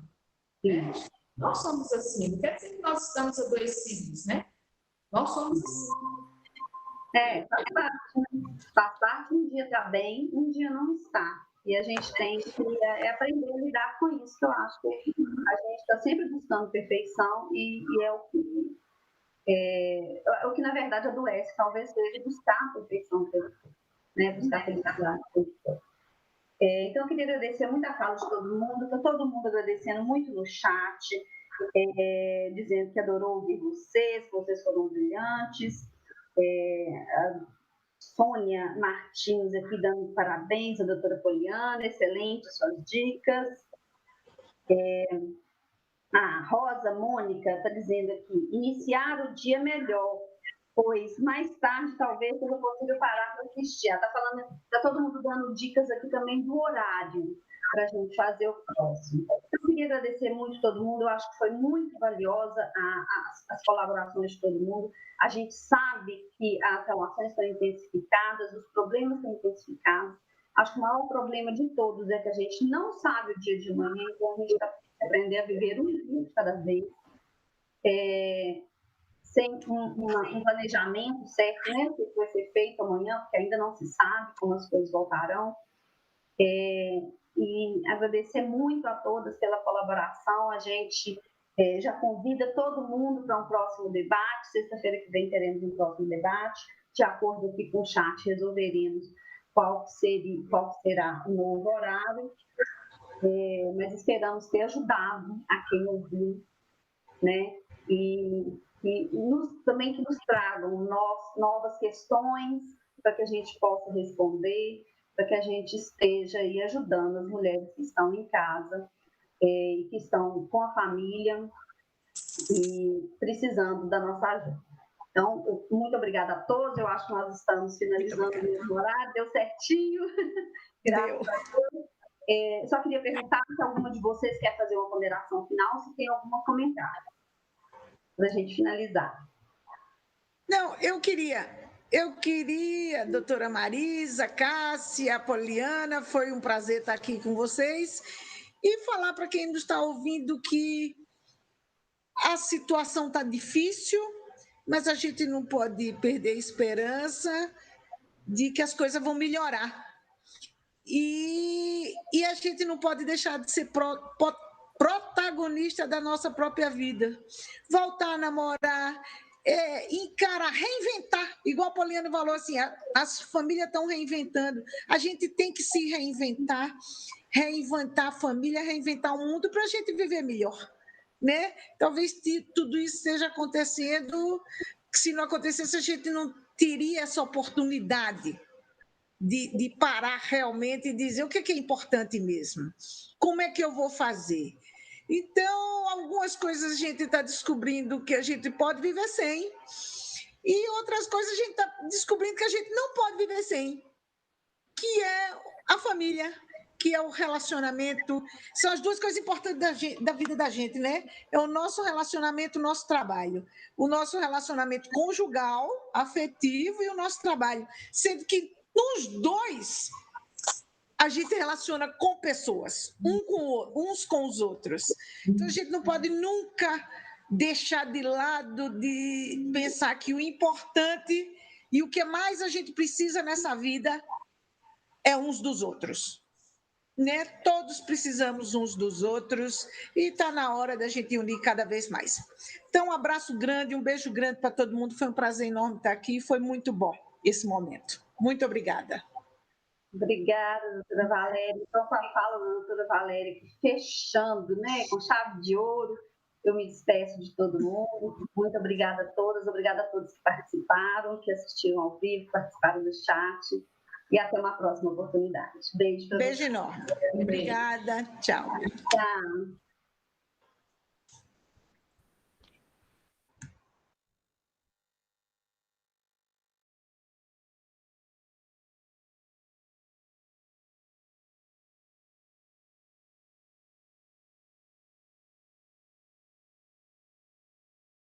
S4: Né? Nós somos assim, não quer dizer que nós estamos adoecidos, né? Nós somos assim.
S1: Faz parte, um dia está bem, um dia não está. E a gente tem que aprender a lidar com isso, que eu acho que a gente está sempre buscando perfeição e é o que, na verdade, adoece, talvez seja buscar a perfeição, né? Buscar a felicidade. Então, eu queria agradecer muito a fala de todo mundo, está todo mundo agradecendo muito no chat, dizendo que adorou ouvir vocês, que vocês foram brilhantes. A Sônia Martins aqui dando parabéns à doutora Poliana, excelente suas dicas. A Rosa Mônica está dizendo aqui, iniciar o dia melhor, pois mais tarde talvez seja possível parar para assistir. Está todo mundo dando dicas aqui também do horário para a gente fazer o próximo. Eu queria agradecer muito a todo mundo, eu acho que foi muito valiosa as colaborações de todo mundo. A gente sabe que as relações estão intensificadas, os problemas estão intensificados. Acho que o maior problema de todos é que a gente não sabe o dia de amanhã, então a gente está aprendendo a viver um dia de cada vez. Sem um planejamento certo, né? O que vai ser feito amanhã, porque ainda não se sabe como as coisas voltarão. E agradecer muito a todas pela colaboração. A gente já convida todo mundo para um próximo debate. Sexta-feira que vem teremos um próximo debate. De acordo aqui com o chat, resolveremos qual será o novo horário. Mas esperamos ter ajudado a quem ouviu, né? E também que nos tragam novas questões para que a gente possa responder, para que a gente esteja aí ajudando as mulheres que estão em casa e que estão com a família e precisando da nossa ajuda. Então, muito obrigada a todos. Eu acho que nós estamos finalizando o mesmo horário, deu certinho. Graças a Deus. Só queria perguntar se alguma de vocês quer fazer uma ponderação final, se tem algum comentário, para a gente finalizar.
S3: Não, eu queria, doutora Marisa, Cássia, Poliana, foi um prazer estar aqui com vocês e falar para quem nos está ouvindo que a situação está difícil, mas a gente não pode perder a esperança de que as coisas vão melhorar. E a gente não pode deixar de ser protagonista da nossa própria vida. Voltar a namorar, encarar, reinventar. Igual a Poliana falou assim, as famílias estão reinventando. A gente tem que se reinventar a família, reinventar o mundo para a gente viver melhor. Né? Talvez tudo isso esteja acontecendo, se não acontecesse, a gente não teria essa oportunidade de parar realmente e dizer o que é importante mesmo. Como é que eu vou fazer? Então, algumas coisas a gente está descobrindo que a gente pode viver sem, e outras coisas a gente está descobrindo que a gente não pode viver sem, que é a família, que é o relacionamento. São as duas coisas importantes da vida da gente, né? É o nosso relacionamento, o nosso trabalho. O nosso relacionamento conjugal, afetivo e o nosso trabalho. Sendo que nos dois a gente relaciona com pessoas, uns com os outros. Então, a gente não pode nunca deixar de lado de pensar que o importante e o que mais a gente precisa nessa vida é uns dos outros. Né? Todos precisamos uns dos outros e está na hora da gente unir cada vez mais. Então, um abraço grande, um beijo grande para todo mundo. Foi um prazer enorme estar aqui. Foi muito bom esse momento. Muito obrigada.
S1: Obrigada, doutora Valéria. Então, com a fala da doutora Valéria, fechando, né, com chave de ouro, eu me despeço de todo mundo. Muito obrigada a todas, obrigada a todos que participaram, que assistiram ao vivo, participaram do chat. E até uma próxima oportunidade. Beijo para vocês.
S3: Beijo enorme. Obrigada. Tchau.
S1: Tchau.